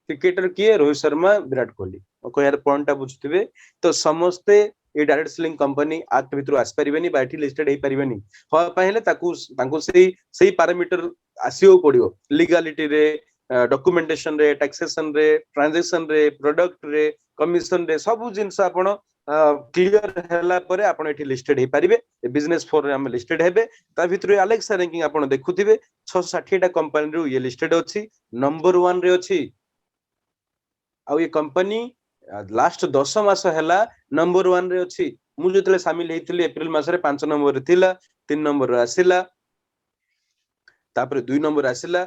cricketer किए रोहित शर्मा विराट कोहली कहयार पॉइंट टा बुझुथिबे तो समस्ते ये डायरेक्ट सेलिंग कंपनी एक्ट भितर आस परिबेनी बाठी लिस्टेड हे परिबेनी हो पहिले ताकू सेही पैरामीटर आसीओ पड़ियो लीगलिटी रे डॉक्यूमेंटेशन रे टैक्सेशन रे ट्रांजैक्शन रे प्रोडक्ट रे कमीशन रे सब जिंस आपण क्लियर हैला परे आपण एठी लिस्टेड हे परिबे बिजनेस फोर रे हम लिस्टेड हेबे ता भितर अलेक्सा रैंकिंग आपण देखुथिबे 660 टा कंपनी रो ये लिस्टेड अछि नंबर 1 रे अछि आ ये कंपनी लास्ट 10 मास हैला नंबर 1 रे अछि मु जतले शामिल हेतिले अप्रैल मास रे 5 नंबर रे थिला 3 नंबर रे आसिला तापर 2 नंबर आसिला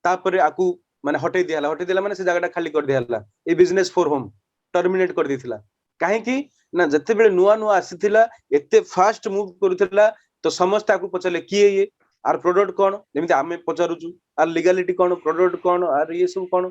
तापर आकू माने हटै दियाला माने से जगहटा खाली कर दियाला ए बिजनेस फॉर होम टर्मिनेट कर दिथिला काहे कि ना जते बेले नुवा नुवा आसीथिला एते फास्ट मूव करूथिला तो समस्त आकू पचले की ये आर प्रोडक्ट कोन जेमिति आमे पचारुचु आर लीगलिटी कोन प्रोडक्ट कोन आर ये सब कोन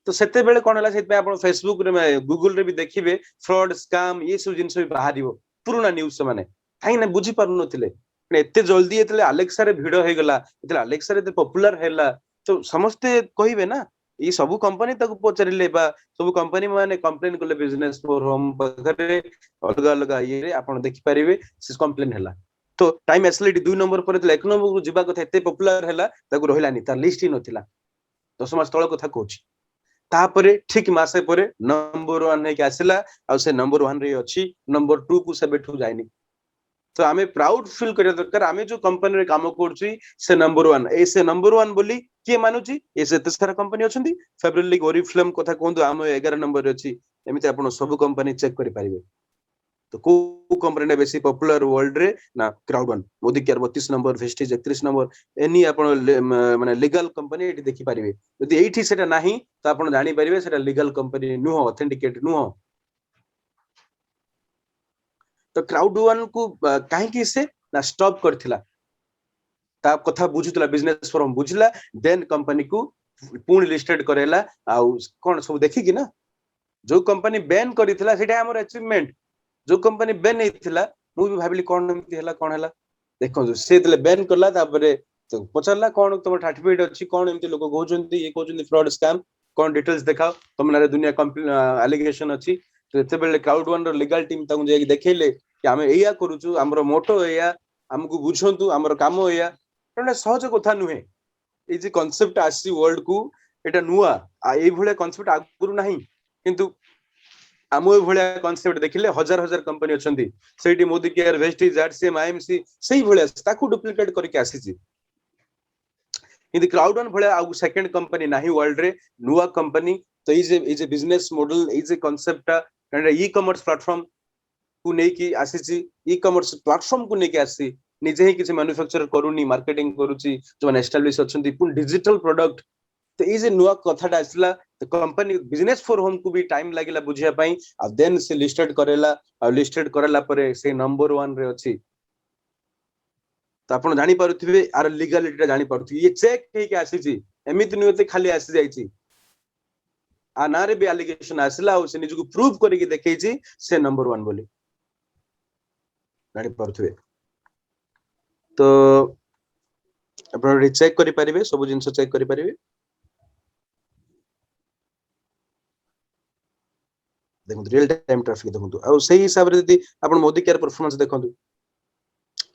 तो सेते बेले कोन हला सेते आपण फेसबुक रे गूगल रे भी देखिबे फ्रॉड स्कैम ये सब जिंस भी बाहरिबो पुराना न्यूज़ माने काहे ना बुझी पारु नथिले एते जल्दी एतले अलेक्सा रे भिडो हे गला एतले अलेक्सा रे पॉपुलर हैला तो समस्ते कहिबे ना ये सब कंपनी तक पचरिले बा सब कंपनी माने कंप्लेन करले बिजनेस फॉर होम बगरे अलग अलग ये रे आपण देखि परिबे से कंप्लेन हैला तो टाइम एसलेटी 2 नंबर पर एक नंबर को जिबा कथा एते पॉपुलर हैला ताको रहिलानी तार लिस्ट ही नथिला 10 मास तळ कथा कहूची तापरे ठीक मासे परे नंबर 1 हे के आसिला आ से नंबर 1 रे अछि नंबर 2 को से बैठू जायनी तो आमे प्राउड फील करिया दरकार आमे जो कंपनी रे काम करछि से नंबर 1 ए से नंबर 1 बोली के मानुछि ए से तेसरा कंपनी अछंती फेब्रुअरी ओरिफ्लेम कथा कोंदु आम 11 नंबर रे अछि एमिते आपण सब कंपनी चेक करि परिबे तो को कंपनी बेसी पॉपुलर वर्ल्ड रे ना Crowd one Modicare 32 number Vestige 31 number एनी आपण माने लीगल कंपनी एठी देखि परिबे यदि एठी सेटा नाही तो आपण जानि परिबे सेटा लीगल कंपनी नुह ऑथेंटिकेट नुह तो क्राउड1 को काहे कि से ना स्टॉप करथिला ता कथा बुझुतला बिजनेस फॉरम बुझला देन कंपनी को पूर्ण लिस्टेड करेला आ कोन सब देखि कि ना जो कंपनी बैन करिथिला सेटा हमर अचीवमेंट जो कंपनी बैन हेतिला मु भी भाबिली कोन एमति हैला कोन हैला देखो से तले बैन करला तापरे तो पचरला कोन तुम सर्टिफिकेट अछि कोन एमति लोक कहउचंती ये कहउचंती फ्रॉड स्कैम कोन डिटेल्स देखाओ तुम नारे दुनिया एलिगेशन अछि तो एते बेले क्राउड1 रो लीगल टीम ताकू जे देखैले कि हमें एया करूछु हमरो मोटो एया हमकु बुझंतु हमरो काम एया तने सहज कथा नुहे ए जे कांसेप्ट आसी वर्ल्ड को एटा नुआ आ ए भले कांसेप्ट आगुरु नाही किंतु आमो भले कांसेप्ट देखिले हजार हजार कंपनी अछंती सेठी मोदी केयर वेस्टेज आरसीएम आईएमसी सेही भले ताकू डुप्लीकेट करके आसीची किंतु क्राउड1 भले आ सेकंड कंपनी नाही वर्ल्ड रे नुआ कंपनी तो is a business model is a concept कंडा ई कॉमर्स प्लेटफॉर्म को नै की आसीची ई कॉमर्स प्लेटफॉर्म को नै की आसी निजे ही किसी मैन्युफैक्चर करूनी मार्केटिंग करूची जो एस्टैब्लिश अछंती पुन डिजिटल प्रोडक्ट तो ई जे नुआ कथाटा आसला तो कंपनी बिजनेस फॉर होम को भी टाइम लागिला बुझिया पई आ देन से लिस्टेड करेला आ लिस्टेड करला परे से नंबर 1 रे अछि तो आपण जानि पारुथिबे आर लीगलिटी जानि पारुथि ये चेक हे के आसी छी एमिति नुते खाली आसी जाई छी आ नारे भी एलिगेशन आसला आ से निजु प्रूव करी के देखै छी से नंबर 1 बोली जानि पारुथिबे तो आपण चेक करि परिबे सब जिंस चेक करि परिबे देखो रियल टाइम ट्रैफिक देखो आ सही हिसाब रे यदि आपण मोदी केयर परफॉर्मेंस देखो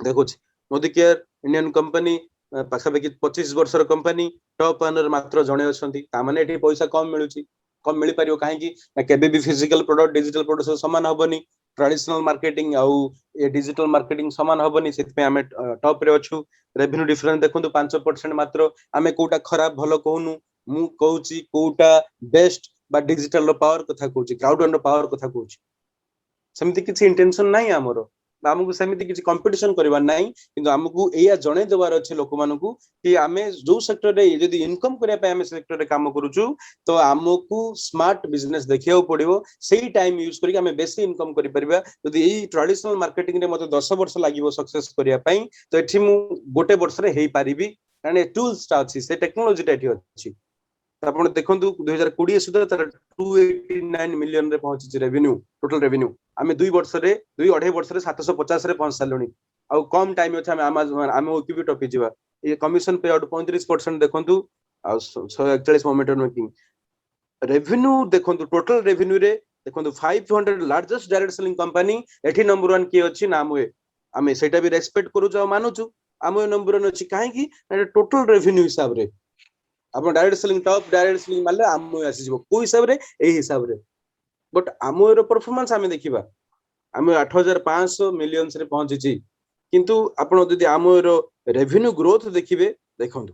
देखो मोदी केयर इंडियन कंपनी पाखापाखि 25 वर्षर कंपनी टॉप अर्नर मात्र जणे अछंती ता माने एठी पैसा कम मिलुची कम मिल पारियो काहे कि केबे भी फिजिकल प्रोडक्ट डिजिटल प्रोडक्ट समान हबनी ट्रेडिशनल मार्केटिंग आउ ये डिजिटल मार्केटिंग समान हबनी सेति पे हमें टॉप रे अछु रेवेन्यू डिफरेंस देखंतु 5% मात्र हमें कोटा खराब भलो कहूनु मु कहूची कोटा बेस्ट बा डिजिटल रो पावर कथा कहूची क्राउड रो पावर कथा कहूची सेमिति किछि इंटेंशन नाही हमरो आमको सेमिति किछि कंपटीशन करबा नाही किंतु हमको एया जणे देबार अछि लोक मानकू कि आमे जो सेक्टर रे यदि इनकम करिया पे आमे सेक्टर रे काम करूछु तो हमको स्मार्ट बिजनेस देखियो पड़िबो सेही टाइम यूज करी आमे बेसी इनकम करि परबा यदि एई ट्रेडिशनल मार्केटिंग रे मते 10 वर्ष लागिवो सक्सेस करिया पई तो एठी मु गोटे वर्ष रे हेई पारिबी कारण ए टूल्स ता अछि से टेक्नोलॉजी ता एठी अछि आपण देखंतु 2020 सुधा तर 289 मिलियन रे पहुंची रेवेन्यू टोटल रेवेन्यू आमे 2 वर्ष रे 2.5 वर्ष रे 750 रे पहुंच सालणी आ कम टाइम अछि आमे अमेज़न आमे ओकीबी टॉपी जिवा ये कमीशन पे आउट 35% देखंतु आ 141 मोमेंटम मेकिंग रेवेन्यू देखंतु टोटल रेवेन्यू रे देखंतु 500 लार्जेस्ट डायरेक्ट सेलिंग कंपनी एठी नंबर 1 की अछि नाम हुए आमे सेटा भी रेस्पेक्ट करू जा मानुचु आमे नंबर 1 अछि काहे कि टोटल रेवेन्यू हिसाब रे अपन direct selling top direct selling माले आमो आसी जिवो को हिसाब रे एही हिसाब रे बट आमो रो परफॉर्मेंस आमे देखिबा आमे 8500 मिलियंस रे पहुंची छी किंतु आपण जदि आमो रो रेवेन्यू ग्रोथ देखिबे देखंतु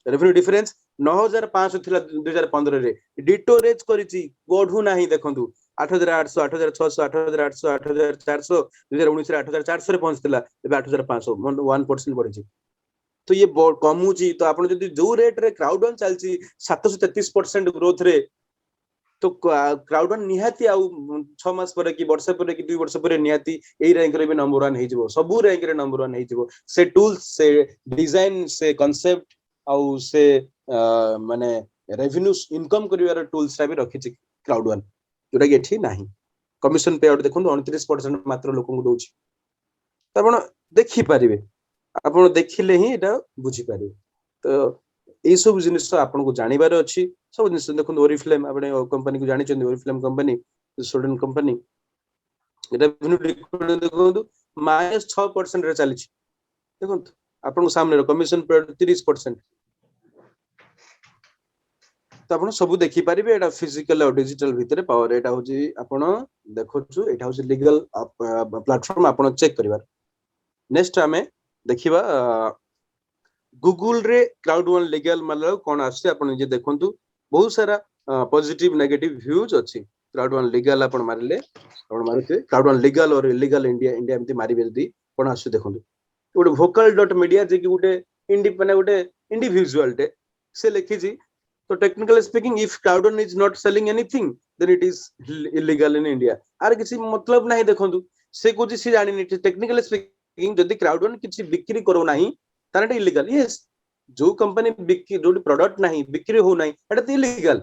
रेवेन्यू डिफरेंस 9500 थिला 2015 रे डिटो रेज करिछि बढू नाही देखंतु 8800 8600 8800 8400 2019 रे 8400 रे पहुंचतिला एबे 8500 1% बढ़िछि तो ये कमुची तो आपण जदि जो रेट रे क्राउड वन चलची 733% ग्रोथ रे तो क्राउड वन निहाती आ 6 मास पर कि वर्ष पर कि 2 वर्ष पर निहाती एई रैंक रे भी नंबर 1 हे जिवो सबु रैंक रे नंबर 1 हे जिवो से टूल्स से डिजाइन से कांसेप्ट आ से माने रेवेन्यू इनकम करिवार टूल्स रा भी रखिछि क्राउड वन जोटा कि एठी नाही कमीशन पे आउट देखो 29% मात्र लोकन को दोछि त आपण देखि परिबे आपण देखिले ही एटा बुझी पारे तो ए सब जिनिस आपन को जानिबार अछि सब जिनिस देखो ओरिफ्लेम आपने कंपनी को जानि चंदी Oriflame company student company revenue देखो -6% रे चली छी देखो आपन सामने कमीशन पे 30% तो आपण सब देखि परिबे एटा फिजिकल और डिजिटल भितरे पावर एटा होजी आपण देखोछु एटा होजी लीगल प्लेटफॉर्म आपण चेक करिवार नेक्स्ट हमें देखिबा गूगल रे क्राउड वन लीगल मतलब कोन आसे आपण जे देखंतु बहुत सारा पॉजिटिव नेगेटिव व्यूज अछि क्राउड वन लीगल आपण मारले आपण मारते क्राउड वन लीगल और इलीगल इंडिया इंडिया एमती मारिबे जदी कोन आसे देखंतु गोटे vocal.media जे कि गोटे इंडिपेंडेंट गोटे इंडिविजुअल टे से लिखि जी तो technically speaking if Crowd One is not selling anything then it is illegal in India or किसी मतलब नाही देखंतु से कोची से जानि टेक्निकली स्पीकिंग जदी क्राउड वन किसी बिक्री करो नाही ताने इलीगल यस जो कंपनी बिक्री जो प्रोडक्ट नाही बिक्री हो नाही एटा तो इलीगल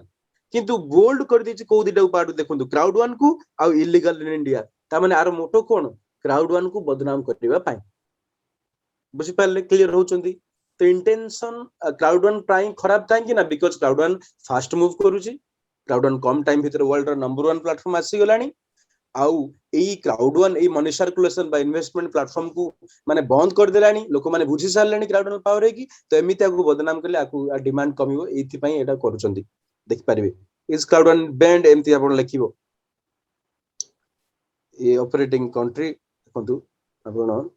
किंतु बोल्ड कर दी को दिटा पार्ट देखंतु क्राउड वन को आ इलीगल इन इंडिया ता माने आर मोटो कोन क्राउड वन को बदनाम करबा पाई बुझी पाले क्लियर होचंदी तो इंटेंशन क्राउड वन प्राइ खराब काहे कि ना because Crowd one fast move करूची क्राउड वन कम टाइम भीतर वर्ल्ड रो नंबर 1 प्लेटफॉर्म आसी गलानी आउ एई क्राउड वन एई मनी सर्कुलेशन बा इन्वेस्टमेंट प्लेटफॉर्म को माने बंद कर देलानी लोक माने बुझी सारलेनी क्राउड वन पावर है कि तो एमिति आगु बदनाम करले आकु डिमांड कमिवो एथि पई एटा करूचंदी देख पारिबे इज क्राउड वन बैंड एमिति आपण लिखिबो ए ऑपरेटिंग कंट्री देखंतु आपण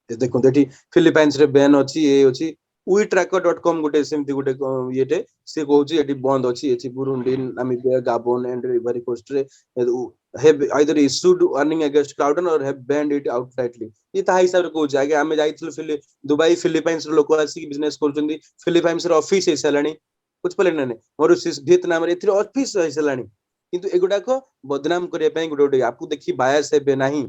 देखो देठी फिलिपाइंस रे बैन अछि ए अछि wetracker.com गोटे सेमति गोटे येटे से कहउची एटी बंद अछि एछि बुरुंडी नामिबिया गाबोन एंड इवरी कोस्ट रे have either issued warning against Crowdon or have banned it outrightly ये ता हिसाब रे कहउची आगे हमें जाइथिलु दुबई फिलिपाइंस रे लोक आसी बिजनेस करचंदी फिलिपाइंस रे ऑफिस हे सलानी कुछ पले नै मोरिशियस वियतनाम रे इथि ऑफिस हे सलानी किंतु एगुडा को बदनाम करिया पई गुडे आपु देखि बायस हेबे नाही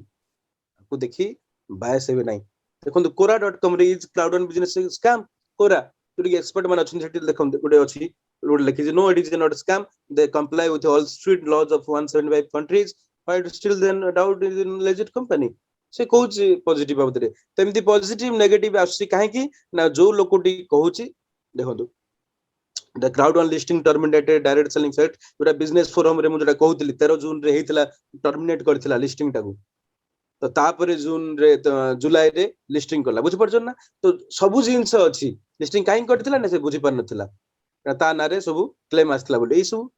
आपु देखि बायस हेबे नाही देखो कोरा.com रे is cloud one business scam Quora जोटी एक्सपर्ट मान अछि सेठी देखो गोटे अछि रोड लिखि no it is not scam they comply with all street laws of 175 countries but still then doubt is in legit company से कहउछ पॉजिटिव बाबतरे तेमति पॉजिटिव नेगेटिव आसी काहे कि ना जो लोकोटी कहउछ देखो the Crowd one listing terminated direct selling site जोटा बिजनेस फोरम रे मु जोटा कहउतली 13 जून रे हेतिला टर्मिनेट करथिला लिस्टिंग टाकू तो तापरे जून रे जुलाई रे लिस्टिंग करला बुझि परछन ना तो सब जिंस अछि लिस्टिंग काई करथिला ना से बुझि पर नथिला ता नारे सब क्लेम आसला बोले ई सब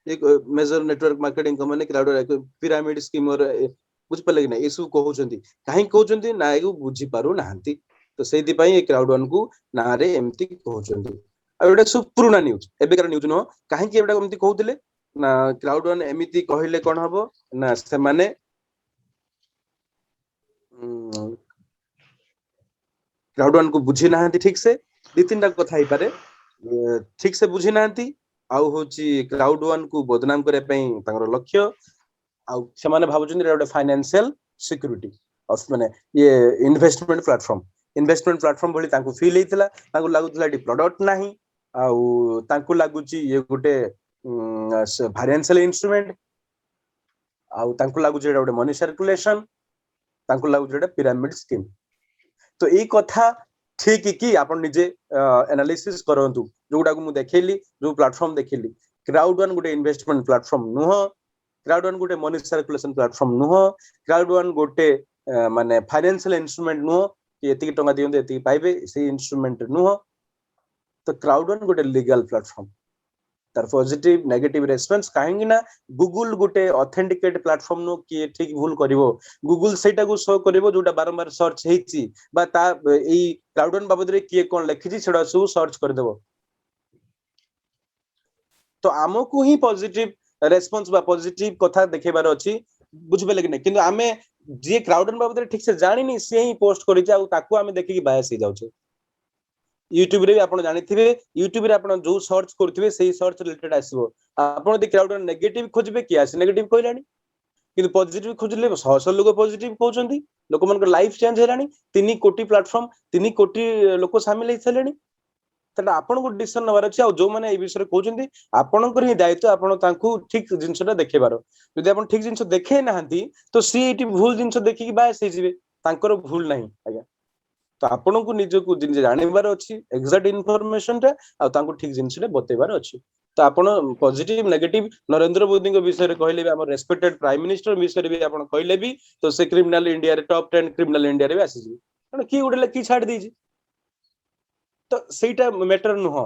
एक major network marketing company Crowd pyramid scheme और बुझि पले कि ना ई सब कहउचंती काई कहउचंती ना एगु बुझि पारु नाहंती तो सेति पई ए क्राउड वन को नारे एम्ति कहउचंती एटा सब पुराना न्यूज एबेकार न्यूज न काहे कि एटा एम्ति कहउतले ना क्राउड वन एमिति कहिले कोन हबो ना से माने क्राउड वन को बुझी नाहंती ठीक से दी तीनटा कथा ही पारे ठीक से बुझी नाहंती आउ होची क्राउड वन को बदनाम करे पई तांगर लक्ष्य आउ से माने भाबुचंदी एटा फाइनेंशियल सिक्योरिटी ऑफ माने ये इन्वेस्टमेंट प्लेटफॉर्म भली तांको फील हेतिला तांको लागुतला डी प्रोडक्ट नाही आउ तांको लागुची ये गुटे फाइनेंशियल इंस्ट्रूमेंट आउ तांको लागुची एटा मनी सर्कुलेशन तांको लागुची एटा पिरामिड स्कीम तो ए कथा ठीक कि आपण निजे एनालिसिस करंतु जोडा को मु देखेली जो प्लेटफॉर्म देखेली क्राउड वन गुटे इन्वेस्टमेंट प्लेटफॉर्म नुह क्राउड वन गुटे मनी सर्कुलेशन प्लेटफॉर्म नुह क्राउड वन गुटे माने फाइनेंशियल इंस्ट्रूमेंट नुह कि एति टंगा दियंते एति पाइबे से इंस्ट्रूमेंट नुह तो क्राउड वन गुटे लीगल प्लेटफॉर्म तार पॉजिटिव नेगेटिव रेस्पॉन्स काहेकि ना गूगल गुटे ऑथेंटिकेट प्लेटफॉर्म नो कि ठीक भूल करिवो गूगल सेटा को शो करिवो जोटा बारंबार सर्च हेची बा ता एई क्राउड वन बाबद रे किए कोन लिखिची सेडा सब सर्च कर देबो तो हमको ही पॉजिटिव रेस्पॉन्स बा पॉजिटिव कथा देखेबार अछि बुझबे कि नै किंतु आमे जे क्राउड वन बाबद रे ठीक से जानि नि से ही पोस्ट करि जा ताको आमे देखि कि बायस हो जाउ छे यूट्यूब रे आपण जानि थिबे यूट्यूब रे आपण जो सर्च करथिबे सेही सर्च रिलेटेड आसीबो आपण दि क्राउड वन नेगेटिव खोजबे कि आसी नेगेटिव कहलानी किंतु पॉजिटिव खोजले 100 लोग पॉजिटिव कहउचंदी लोक मन लाइफ चेंज हेलानी 3 कोटी प्लेटफॉर्म 3 कोटी लोक शामिल हे छलेनी तटा आपण को डिसीजन नवार अछि आ जो माने ए विषय कहउचंदी आपण को ही दायित्व आपण तांकू ठीक जिंसटा देखेबारो यदि आपण ठीक जिंस देखे नाहंती तो सीएटी भूल जिंस देखि कि बायस हे जिवे तांकर भूल नाही आज्ञा तो आपण को निज को जिन जानिबार अछि एग्जैक्ट इन्फॉर्मेशन टा आ तांको ठीक जिंसटा बतेबार अछि तो आपण पॉजिटिव नेगेटिव नरेंद्र मोदी के विषय रे कहले भी हमर रेस्पेक्टेड प्राइम मिनिस्टर विषय रे भी आपण कहले भी तो से क्रिमिनल इंडिया रे टॉप 10 क्रिमिनल इंडिया रे भी आसी जी कारण की उडले की छाड़ दीजी तो सेटा मैटर नुह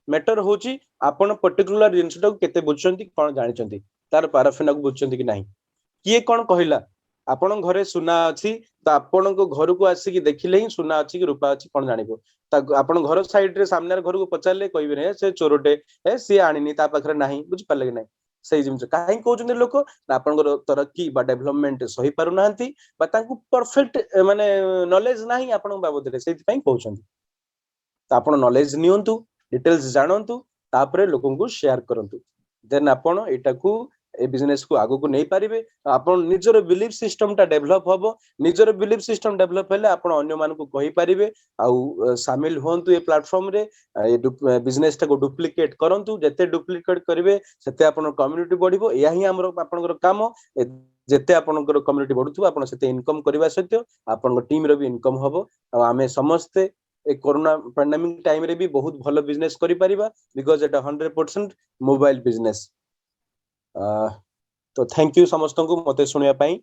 मैटर होची आपण पर्टिकुलर जिंसटा को केते बुझचंती कोन जानिचंती तार पाराफिना को बुझचंती कि नाही किए कोन कहिला आपण घरे सुना अछि त आपण को घर को आसी कि देखिले ही सुना अछि कि रूपा अछि कोन जानिबो त आपण घर साइड रे सामने घर को पचारले कहबे ने से चोरटे ए से आनिनी ता पाखरे नाही बुझ पाले कि नाही सही जिंस काहे कहउचंदी लोक ना आपण को तरक्की बा डेवलपमेंट सही पारु नाहंती बा तांकू परफेक्ट माने नॉलेज नाही आपण बाबद रे सेति पई कहउचंदी त आपण नॉलेज नियंतु डिटेल्स जानंतु तापरे लोकन को शेयर करंतु देन आपण एटा को ए बिजनेस को आगो को नहीं पारिबे आपण निजर बिलीफ सिस्टम टा डेवलप होबो निजर बिलीफ सिस्टम डेवलप हेले आपण अन्य मान को कहि पारिबे आउ शामिल होंतु ए प्लेटफॉर्म रे ए बिजनेस टा को डुप्लीकेट करंतु जते डुप्लीकेट करिवे सेते आपण कम्युनिटी बढ़िबो या ही हमर आपनकर काम जते आपनकर कम्युनिटी बढ़ुथु आपण सेते इनकम करबा सत्य आपन टीम रे भी इनकम होबो आ हमें समस्त ए कोरोना पैंडेमिक टाइम रे भी बहुत भलो बिजनेस करि परिबा बिकॉज़ एटा 100% मोबाइल बिजनेस तो थैंक यू समस्त को मते सुनिया पाई